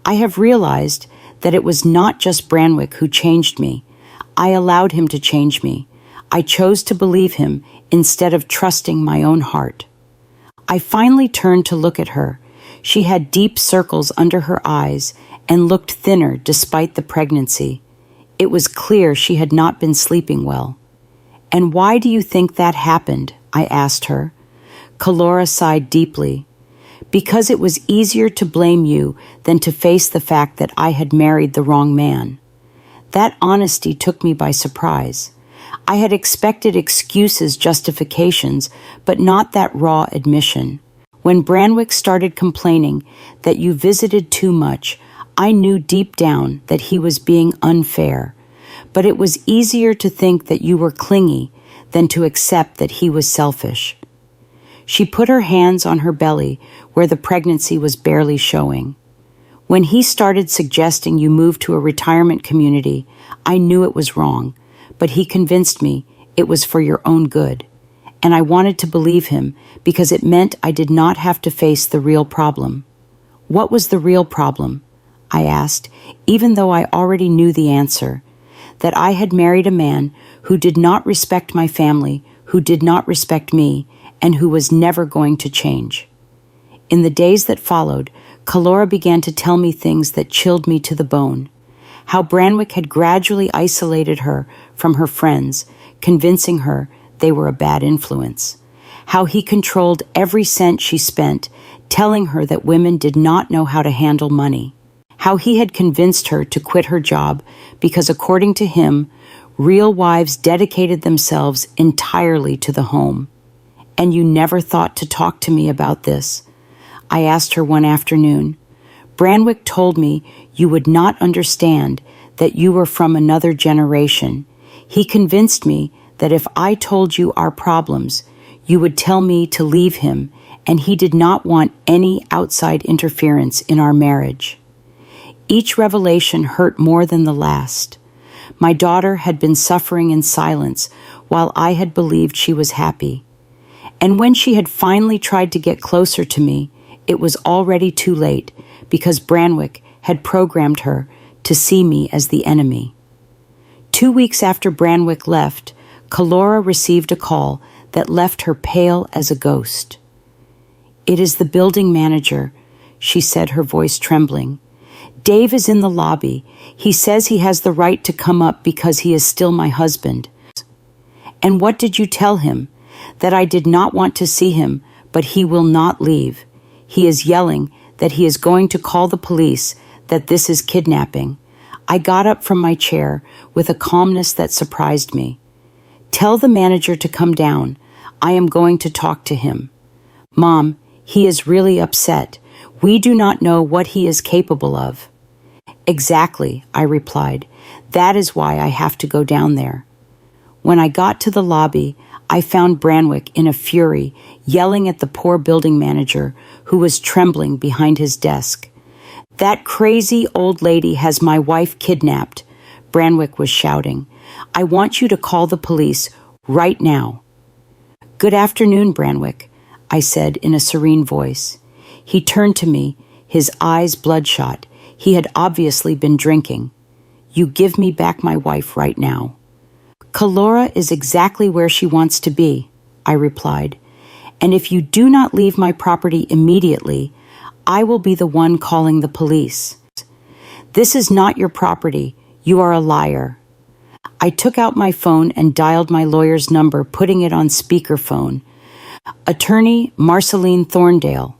"I have realized that it was not just Branwick who changed me. I allowed him to change me. I chose to believe him instead of trusting my own heart." I finally turned to look at her. She had deep circles under her eyes and looked thinner despite the pregnancy. It was clear she had not been sleeping well. "And why do you think that happened?" I asked her. Calora sighed deeply. "Because it was easier to blame you than to face the fact that I had married the wrong man." That honesty took me by surprise. I had expected excuses, justifications, but not that raw admission. When Branwick started complaining that you visited too much, I knew deep down that he was being unfair. But it was easier to think that you were clingy than to accept that he was selfish. She put her hands on her belly where the pregnancy was barely showing. "When he started suggesting you move to a retirement community, I knew it was wrong, but he convinced me it was for your own good. And I wanted to believe him because it meant I did not have to face the real problem." "What was the real problem?" I asked, even though I already knew the answer. That I had married a man who did not respect my family, who did not respect me, and who was never going to change. In the days that followed, Calora began to tell me things that chilled me to the bone. How Branwick had gradually isolated her from her friends, convincing her they were a bad influence. How he controlled every cent she spent, telling her that women did not know how to handle money. How he had convinced her to quit her job because, according to him, real wives dedicated themselves entirely to the home. "And you never thought to talk to me about this?" I asked her one afternoon. "Branwick told me you would not understand, that you were from another generation. He convinced me that if I told you our problems, you would tell me to leave him, and he did not want any outside interference in our marriage." Each revelation hurt more than the last. My daughter had been suffering in silence while I had believed she was happy. And when she had finally tried to get closer to me, it was already too late because Branwick had programmed her to see me as the enemy. 2 weeks after Branwick left, Calora received a call that left her pale as a ghost. "It is the building manager," she said, her voice trembling. "Dave is in the lobby. He says he has the right to come up because he is still my husband." "And what did you tell him?" "That I did not want to see him, but he will not leave. He is yelling that he is going to call the police, that this is kidnapping." I got up from my chair with a calmness that surprised me. "Tell the manager to come down. I am going to talk to him." "Mom, he is really upset. We do not know what he is capable of." "Exactly," I replied. "That is why I have to go down there." When I got to the lobby, I found Branwick in a fury, yelling at the poor building manager, who was trembling behind his desk. "That crazy old lady has my wife kidnapped," Branwick was shouting. "I want you to call the police right now." "Good afternoon, Branwick," I said in a serene voice. He turned to me, his eyes bloodshot. He had obviously been drinking. "You give me back my wife right now." "Calora is exactly where she wants to be," I replied. "And if you do not leave my property immediately, I will be the one calling the police." "This is not your property. You are a liar." I took out my phone and dialed my lawyer's number, putting it on speakerphone. "Attorney Marceline Thorndale,"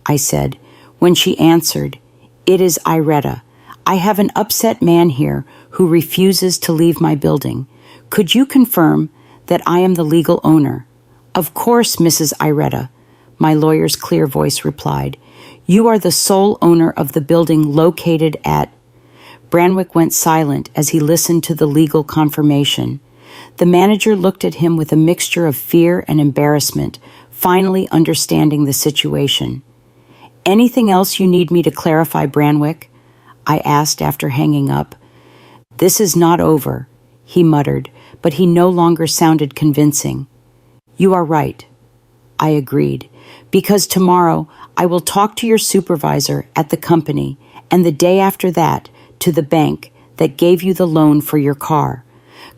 I said. When she answered, "It is Iretta. I have an upset man here who refuses to leave my building. Could you confirm that I am the legal owner?" "Of course, Mrs. Iretta," my lawyer's clear voice replied. "You are the sole owner of the building located at—" Branwick went silent as he listened to the legal confirmation. The manager looked at him with a mixture of fear and embarrassment, finally understanding the situation. "Anything else you need me to clarify, Branwick?" I asked after hanging up. "This is not over," he muttered, but he no longer sounded convincing. "You are right," I agreed, "because tomorrow I will talk to your supervisor at the company, and the day after that, to the bank that gave you the loan for your car.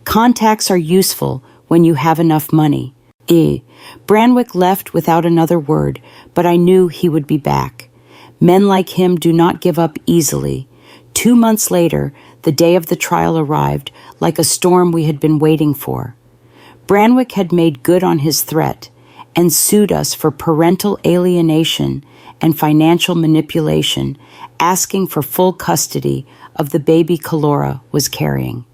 Contacts are useful when you have enough money." Branwick left without another word, but I knew he would be back. Men like him do not give up easily. 2 months later, the day of the trial arrived, like a storm we had been waiting for. Branwick had made good on his threat and sued us for parental alienation and financial manipulation, asking for full custody of the baby Calora was carrying.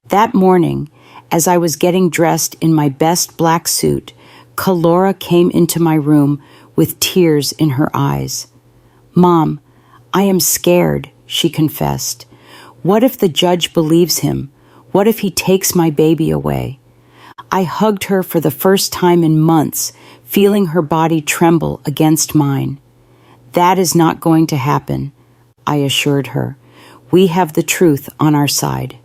That morning, as I was getting dressed in my best black suit, Calora came into my room with tears in her eyes. "Mom, I am scared," she confessed. "What if the judge believes him? What if he takes my baby away?" I hugged her for the first time in months, feeling her body tremble against mine. "That is not going to happen," I assured her. "We have the truth on our side."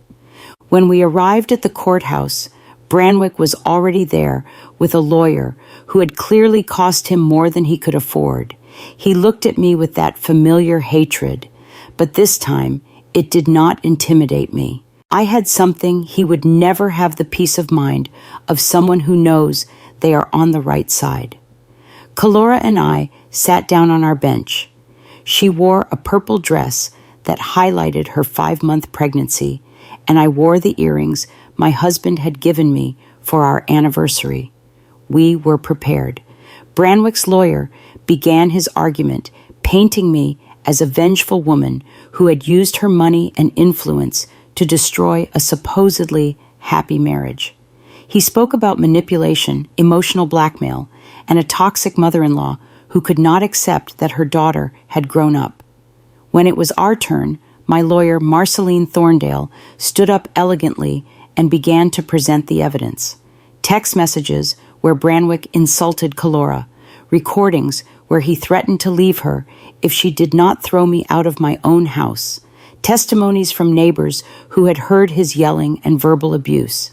When we arrived at the courthouse, Branwick was already there with a lawyer who had clearly cost him more than he could afford. He looked at me with that familiar hatred, but this time it did not intimidate me. I had something he would never have, the peace of mind of someone who knows they are on the right side. Calora and I sat down on our bench. She wore a purple dress that highlighted her 5-month pregnancy, and I wore the earrings my husband had given me for our anniversary. We were prepared. Branwick's lawyer began his argument, painting me as a vengeful woman who had used her money and influence to destroy a supposedly happy marriage. He spoke about manipulation, emotional blackmail, and a toxic mother-in-law who could not accept that her daughter had grown up. When it was our turn, my lawyer, Marceline Thorndale, stood up elegantly and began to present the evidence. Text messages where Branwick insulted Calora, recordings where he threatened to leave her if she did not throw me out of my own house, testimonies from neighbors who had heard his yelling and verbal abuse.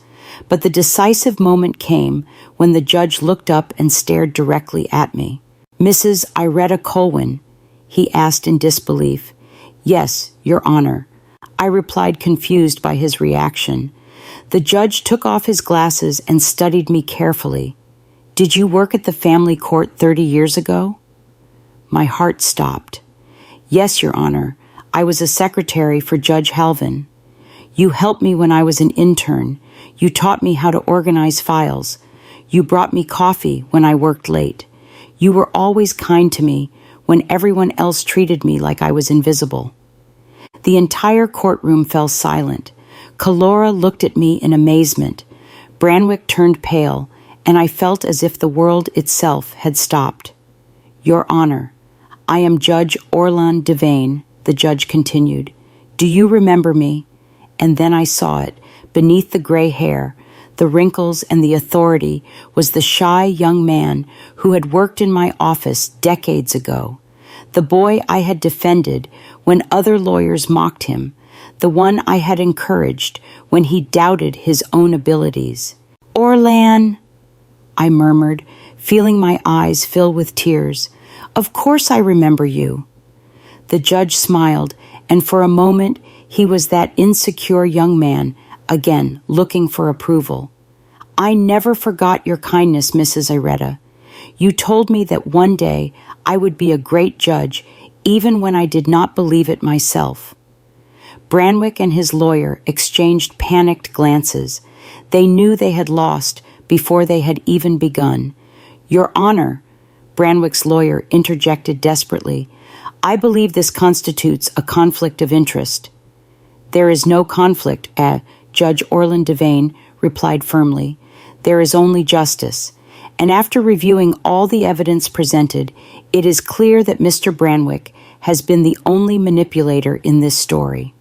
But the decisive moment came when the judge looked up and stared directly at me. "Mrs. Iretta Colwyn?" he asked in disbelief. "Yes, Your Honor," I replied, confused by his reaction. The judge took off his glasses and studied me carefully. "Did you work at the family court 30 years ago?" My heart stopped. "Yes, Your Honor. I was a secretary for Judge Halvin. You helped me when I was an intern. You taught me how to organize files. You brought me coffee when I worked late. You were always kind to me when everyone else treated me like I was invisible." The entire courtroom fell silent. Calora looked at me in amazement. Branwick turned pale, and I felt as if the world itself had stopped. "Your Honor, I am Judge Orlan Devane," the judge continued. "Do you remember me?" And then I saw it. Beneath the gray hair, the wrinkles, and the authority was the shy young man who had worked in my office decades ago. The boy I had defended when other lawyers mocked him. The one I had encouraged when he doubted his own abilities. "Orlan," I murmured, feeling my eyes fill with tears. "Of course I remember you." The judge smiled, and for a moment he was that insecure young man, again looking for approval. "I never forgot your kindness, Mrs. Iretta. You told me that one day I would be a great judge, even when I did not believe it myself." Branwick and his lawyer exchanged panicked glances. They knew they had lost before they had even begun. "Your Honor," Branwick's lawyer interjected desperately, "I believe this constitutes a conflict of interest." "There is no conflict," Judge Orland Devane replied firmly. "There is only justice. And after reviewing all the evidence presented, it is clear that Mr. Branwick has been the only manipulator in this story."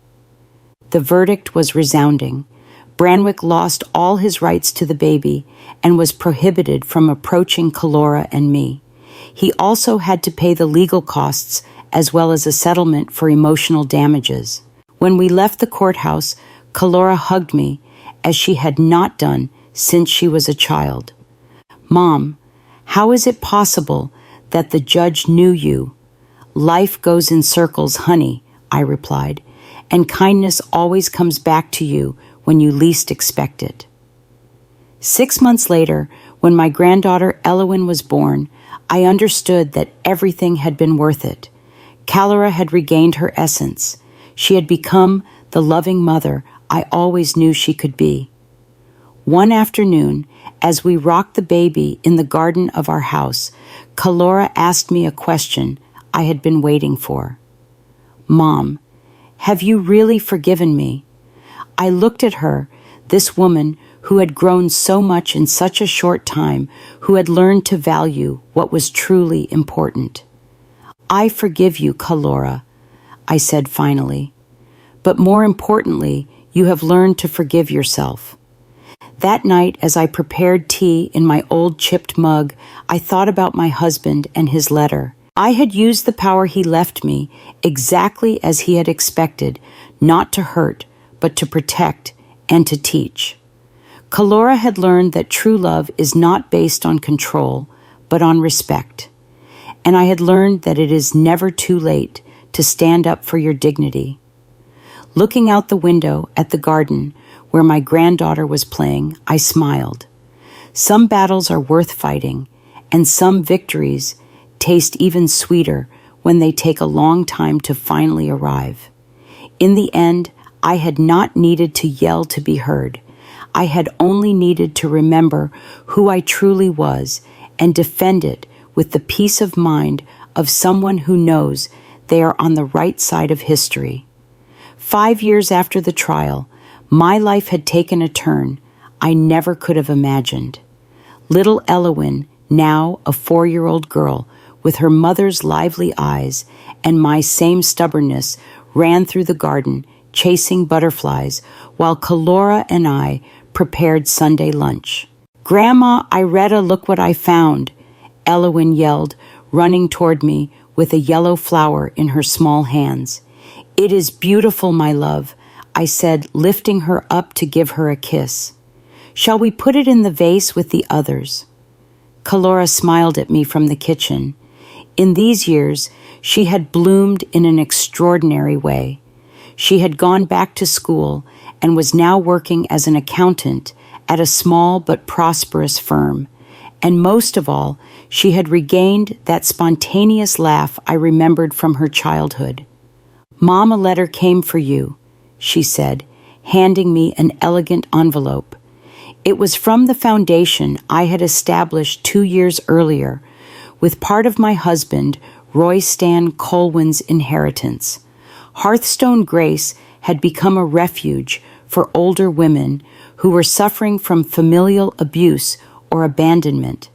The verdict was resounding. Branwick lost all his rights to the baby and was prohibited from approaching Calora and me. He also had to pay the legal costs as well as a settlement for emotional damages. When we left the courthouse, Calora hugged me as she had not done since she was a child. "Mom, how is it possible that the judge knew you?" "Life goes in circles, honey," I replied, "and kindness always comes back to you when you least expect it." 6 months later, when my granddaughter Elowyn was born, I understood that everything had been worth it. Calora had regained her essence. She had become the loving mother I always knew she could be. One afternoon, as we rocked the baby in the garden of our house, Calora asked me a question I had been waiting for. "Mom, have you really forgiven me?" I looked at her, this woman who had grown so much in such a short time, who had learned to value what was truly important. "I forgive you, Calora," I said finally. "But more importantly, you have learned to forgive yourself." That night, as I prepared tea in my old chipped mug, I thought about my husband and his letter. I had used the power he left me exactly as he had expected, not to hurt, but to protect and to teach. Calora had learned that true love is not based on control, but on respect. And I had learned that it is never too late to stand up for your dignity. Looking out the window at the garden where my granddaughter was playing, I smiled. Some battles are worth fighting, and some victories taste even sweeter when they take a long time to finally arrive. In the end, I had not needed to yell to be heard. I had only needed to remember who I truly was and defend it with the peace of mind of someone who knows they are on the right side of history. 5 years after the trial, my life had taken a turn I never could have imagined. Little Elowyn, now a 4-year-old girl, with her mother's lively eyes and my same stubbornness, ran through the garden, chasing butterflies, while Calora and I prepared Sunday lunch. "Grandma, Iretta, look what I found," Elowyn yelled, running toward me with a yellow flower in her small hands. "It is beautiful, my love," I said, lifting her up to give her a kiss. "Shall we put it in the vase with the others?" Calora smiled at me from the kitchen. In these years, she had bloomed in an extraordinary way. She had gone back to school and was now working as an accountant at a small but prosperous firm. And most of all, she had regained that spontaneous laugh I remembered from her childhood. "Mom, a letter came for you," she said, handing me an elegant envelope. It was from the foundation I had established 2 years earlier, with part of my husband, Roy Stan Colwyn's inheritance. Hearthstone Grace had become a refuge for older women who were suffering from familial abuse or abandonment.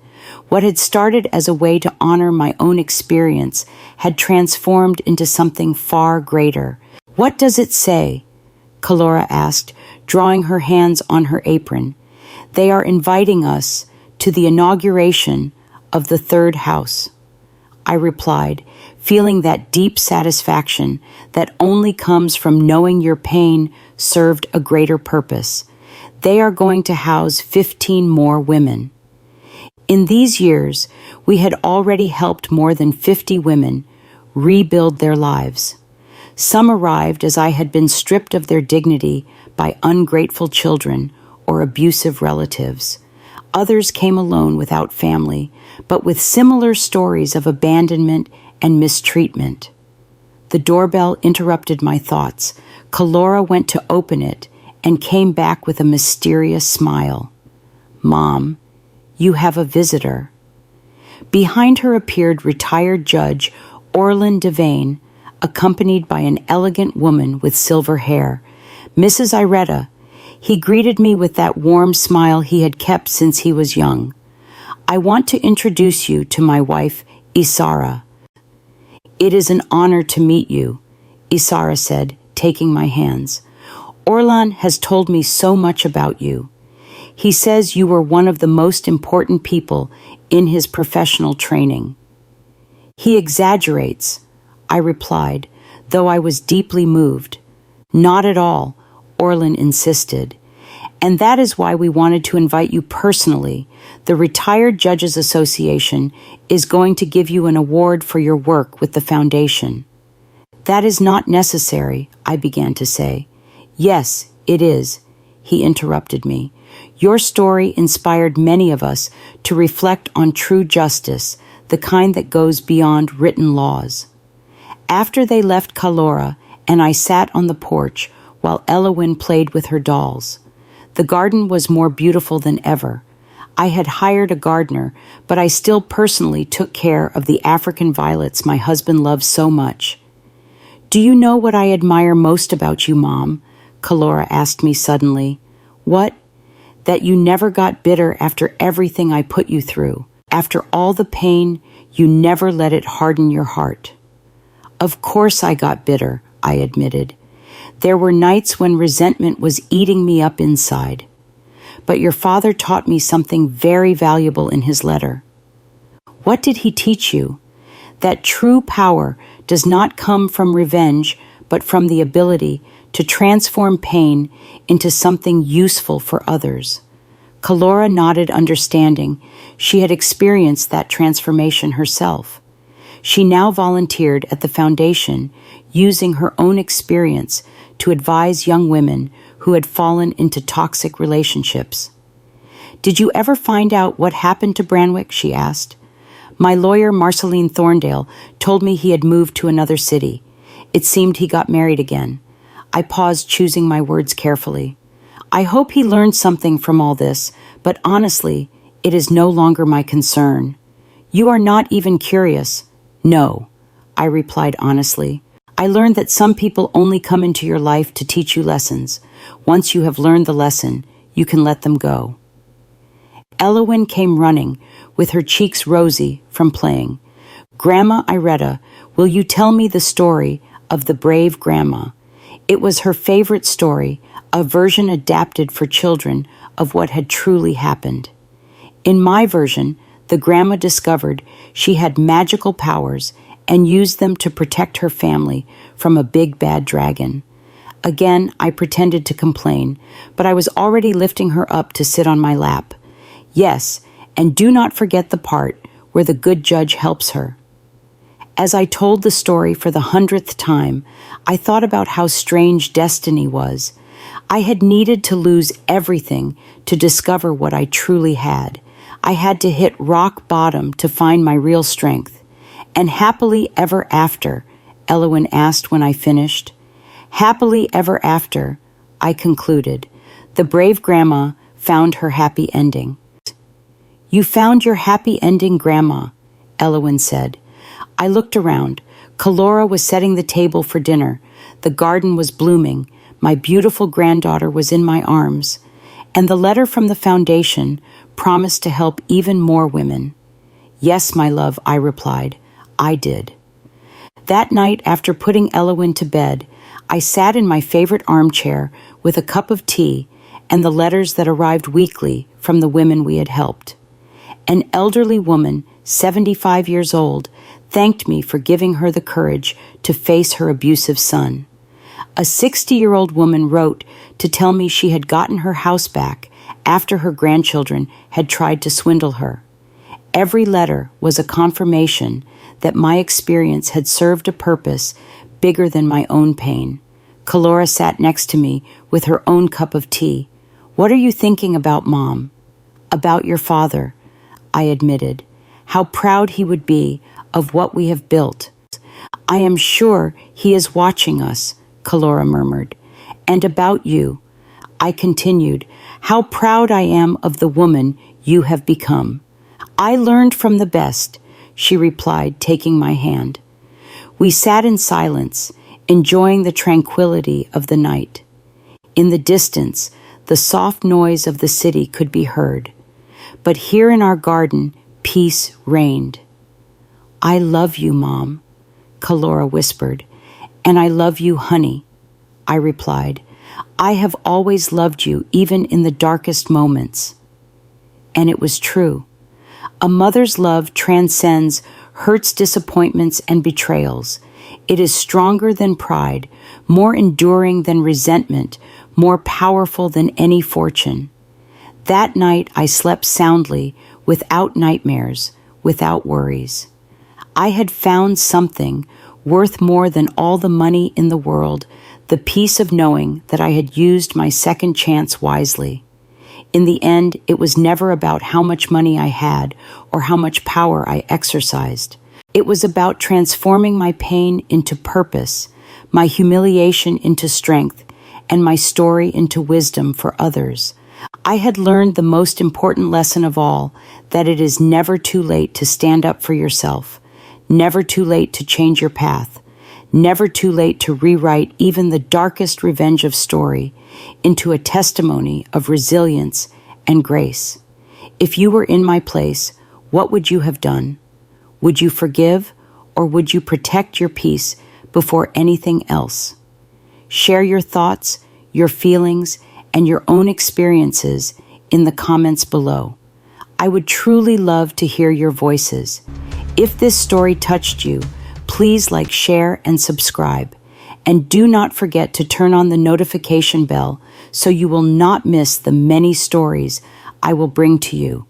What had started as a way to honor my own experience had transformed into something far greater. "What does it say?" Calora asked, drawing her hands on her apron. "They are inviting us to the inauguration of the third house," I replied, feeling that deep satisfaction that only comes from knowing your pain served a greater purpose. "They are going to house 15 more women." In these years, we had already helped more than 50 women rebuild their lives. Some arrived as I had been stripped of their dignity by ungrateful children or abusive relatives. Others came alone without family, but with similar stories of abandonment and mistreatment. The doorbell interrupted my thoughts. Calora went to open it and came back with a mysterious smile. "Mom, you have a visitor." Behind her appeared retired Judge Orlin Devane, accompanied by an elegant woman with silver hair. "Mrs. Iretta." He greeted me with that warm smile he had kept since he was young. "I want to introduce you to my wife, Isara." "It is an honor to meet you," Isara said, taking my hands. "Orlan has told me so much about you. He says you were one of the most important people in his professional training." "He exaggerates," I replied, though I was deeply moved. "Not at all," Orlan insisted. "And that is why we wanted to invite you personally. The Retired Judges Association is going to give you an award for your work with the foundation." "That is not necessary," I began to say. "Yes, it is," he interrupted me. "Your story inspired many of us to reflect on true justice, the kind that goes beyond written laws." After they left Calora and I sat on the porch while Elowyn played with her dolls. The garden was more beautiful than ever. I had hired a gardener, but I still personally took care of the African violets my husband loves so much. "Do you know what I admire most about you, Mom?" Calora asked me suddenly. "What?" "That you never got bitter after everything I put you through. After all the pain, you never let it harden your heart." "Of course I got bitter," I admitted. "There were nights when resentment was eating me up inside. But your father taught me something very valuable in his letter." "What did he teach you?" "That true power does not come from revenge, but from the ability to transform pain into something useful for others." Calora nodded, understanding. She had experienced that transformation herself. She now volunteered at the foundation, using her own experience to advise young women who had fallen into toxic relationships. "Did you ever find out what happened to Branwick?" she asked. "My lawyer, Marceline Thorndale, told me he had moved to another city. It seemed he got married again." I paused, choosing my words carefully. "I hope he learned something from all this, but honestly, it is no longer my concern." "You are not even curious." "No," I replied honestly. "I learned that some people only come into your life to teach you lessons. Once you have learned the lesson, you can let them go." Elowyn came running, with her cheeks rosy from playing. "Grandma Iretta, will you tell me the story of the brave grandma?" It was her favorite story, a version adapted for children of what had truly happened. In my version, the grandma discovered she had magical powers and used them to protect her family from a big bad dragon. Again, I pretended to complain, but I was already lifting her up to sit on my lap. "Yes, and do not forget the part where the good judge helps her." As I told the story for the 100th time, I thought about how strange destiny was. I had needed to lose everything to discover what I truly had. I had to hit rock bottom to find my real strength. "And happily ever after?" Elowyn asked when I finished. "Happily ever after," I concluded. The brave grandma found her happy ending. "You found your happy ending, Grandma," Elowyn said. I looked around. Calora was setting the table for dinner. The garden was blooming. My beautiful granddaughter was in my arms. And the letter from the foundation promised to help even more women. "Yes, my love," I replied. I did. That night, after putting Elowyn to bed, I sat in my favorite armchair with a cup of tea and the letters that arrived weekly from the women we had helped. An elderly woman, 75 years old, thanked me for giving her the courage to face her abusive son. A 60-year-old woman wrote to tell me she had gotten her house back after her grandchildren had tried to swindle her. Every letter was a confirmation that my experience had served a purpose bigger than my own pain. Calora sat next to me with her own cup of tea. "What are you thinking about, Mom?" "About your father," I admitted. "How proud he would be of what we have built." "I am sure he is watching us," Calora murmured. "And about you," I continued, "how proud I am of the woman you have become." "I learned from the best," she replied, taking my hand. We sat in silence, enjoying the tranquility of the night. In the distance, the soft noise of the city could be heard. But here in our garden, peace reigned. "I love you, Mom," Calora whispered. "And I love you, honey," I replied. "I have always loved you, even in the darkest moments." And it was true. A mother's love transcends hurts, disappointments, and betrayals. It is stronger than pride, more enduring than resentment, more powerful than any fortune. That night I slept soundly, without nightmares, without worries. I had found something worth more than all the money in the world, the peace of knowing that I had used my second chance wisely. In the end, it was never about how much money I had or how much power I exercised. It was about transforming my pain into purpose, my humiliation into strength, and my story into wisdom for others. I had learned the most important lesson of all, that it is never too late to stand up for yourself, never too late to change your path, never too late to rewrite even the darkest revenge of story into a testimony of resilience and grace. If you were in my place, what would you have done? Would you forgive, or would you protect your peace before anything else? Share your thoughts, your feelings, and your own experiences in the comments below. I would truly love to hear your voices. If this story touched you, please like, share, and subscribe. And do not forget to turn on the notification bell so you will not miss the many stories I will bring to you.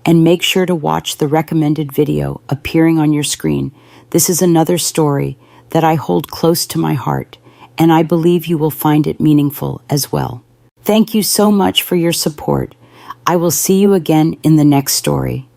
And make sure to watch the recommended video appearing on your screen. This is another story that I hold close to my heart, and I believe you will find it meaningful as well. Thank you so much for your support. I will see you again in the next story.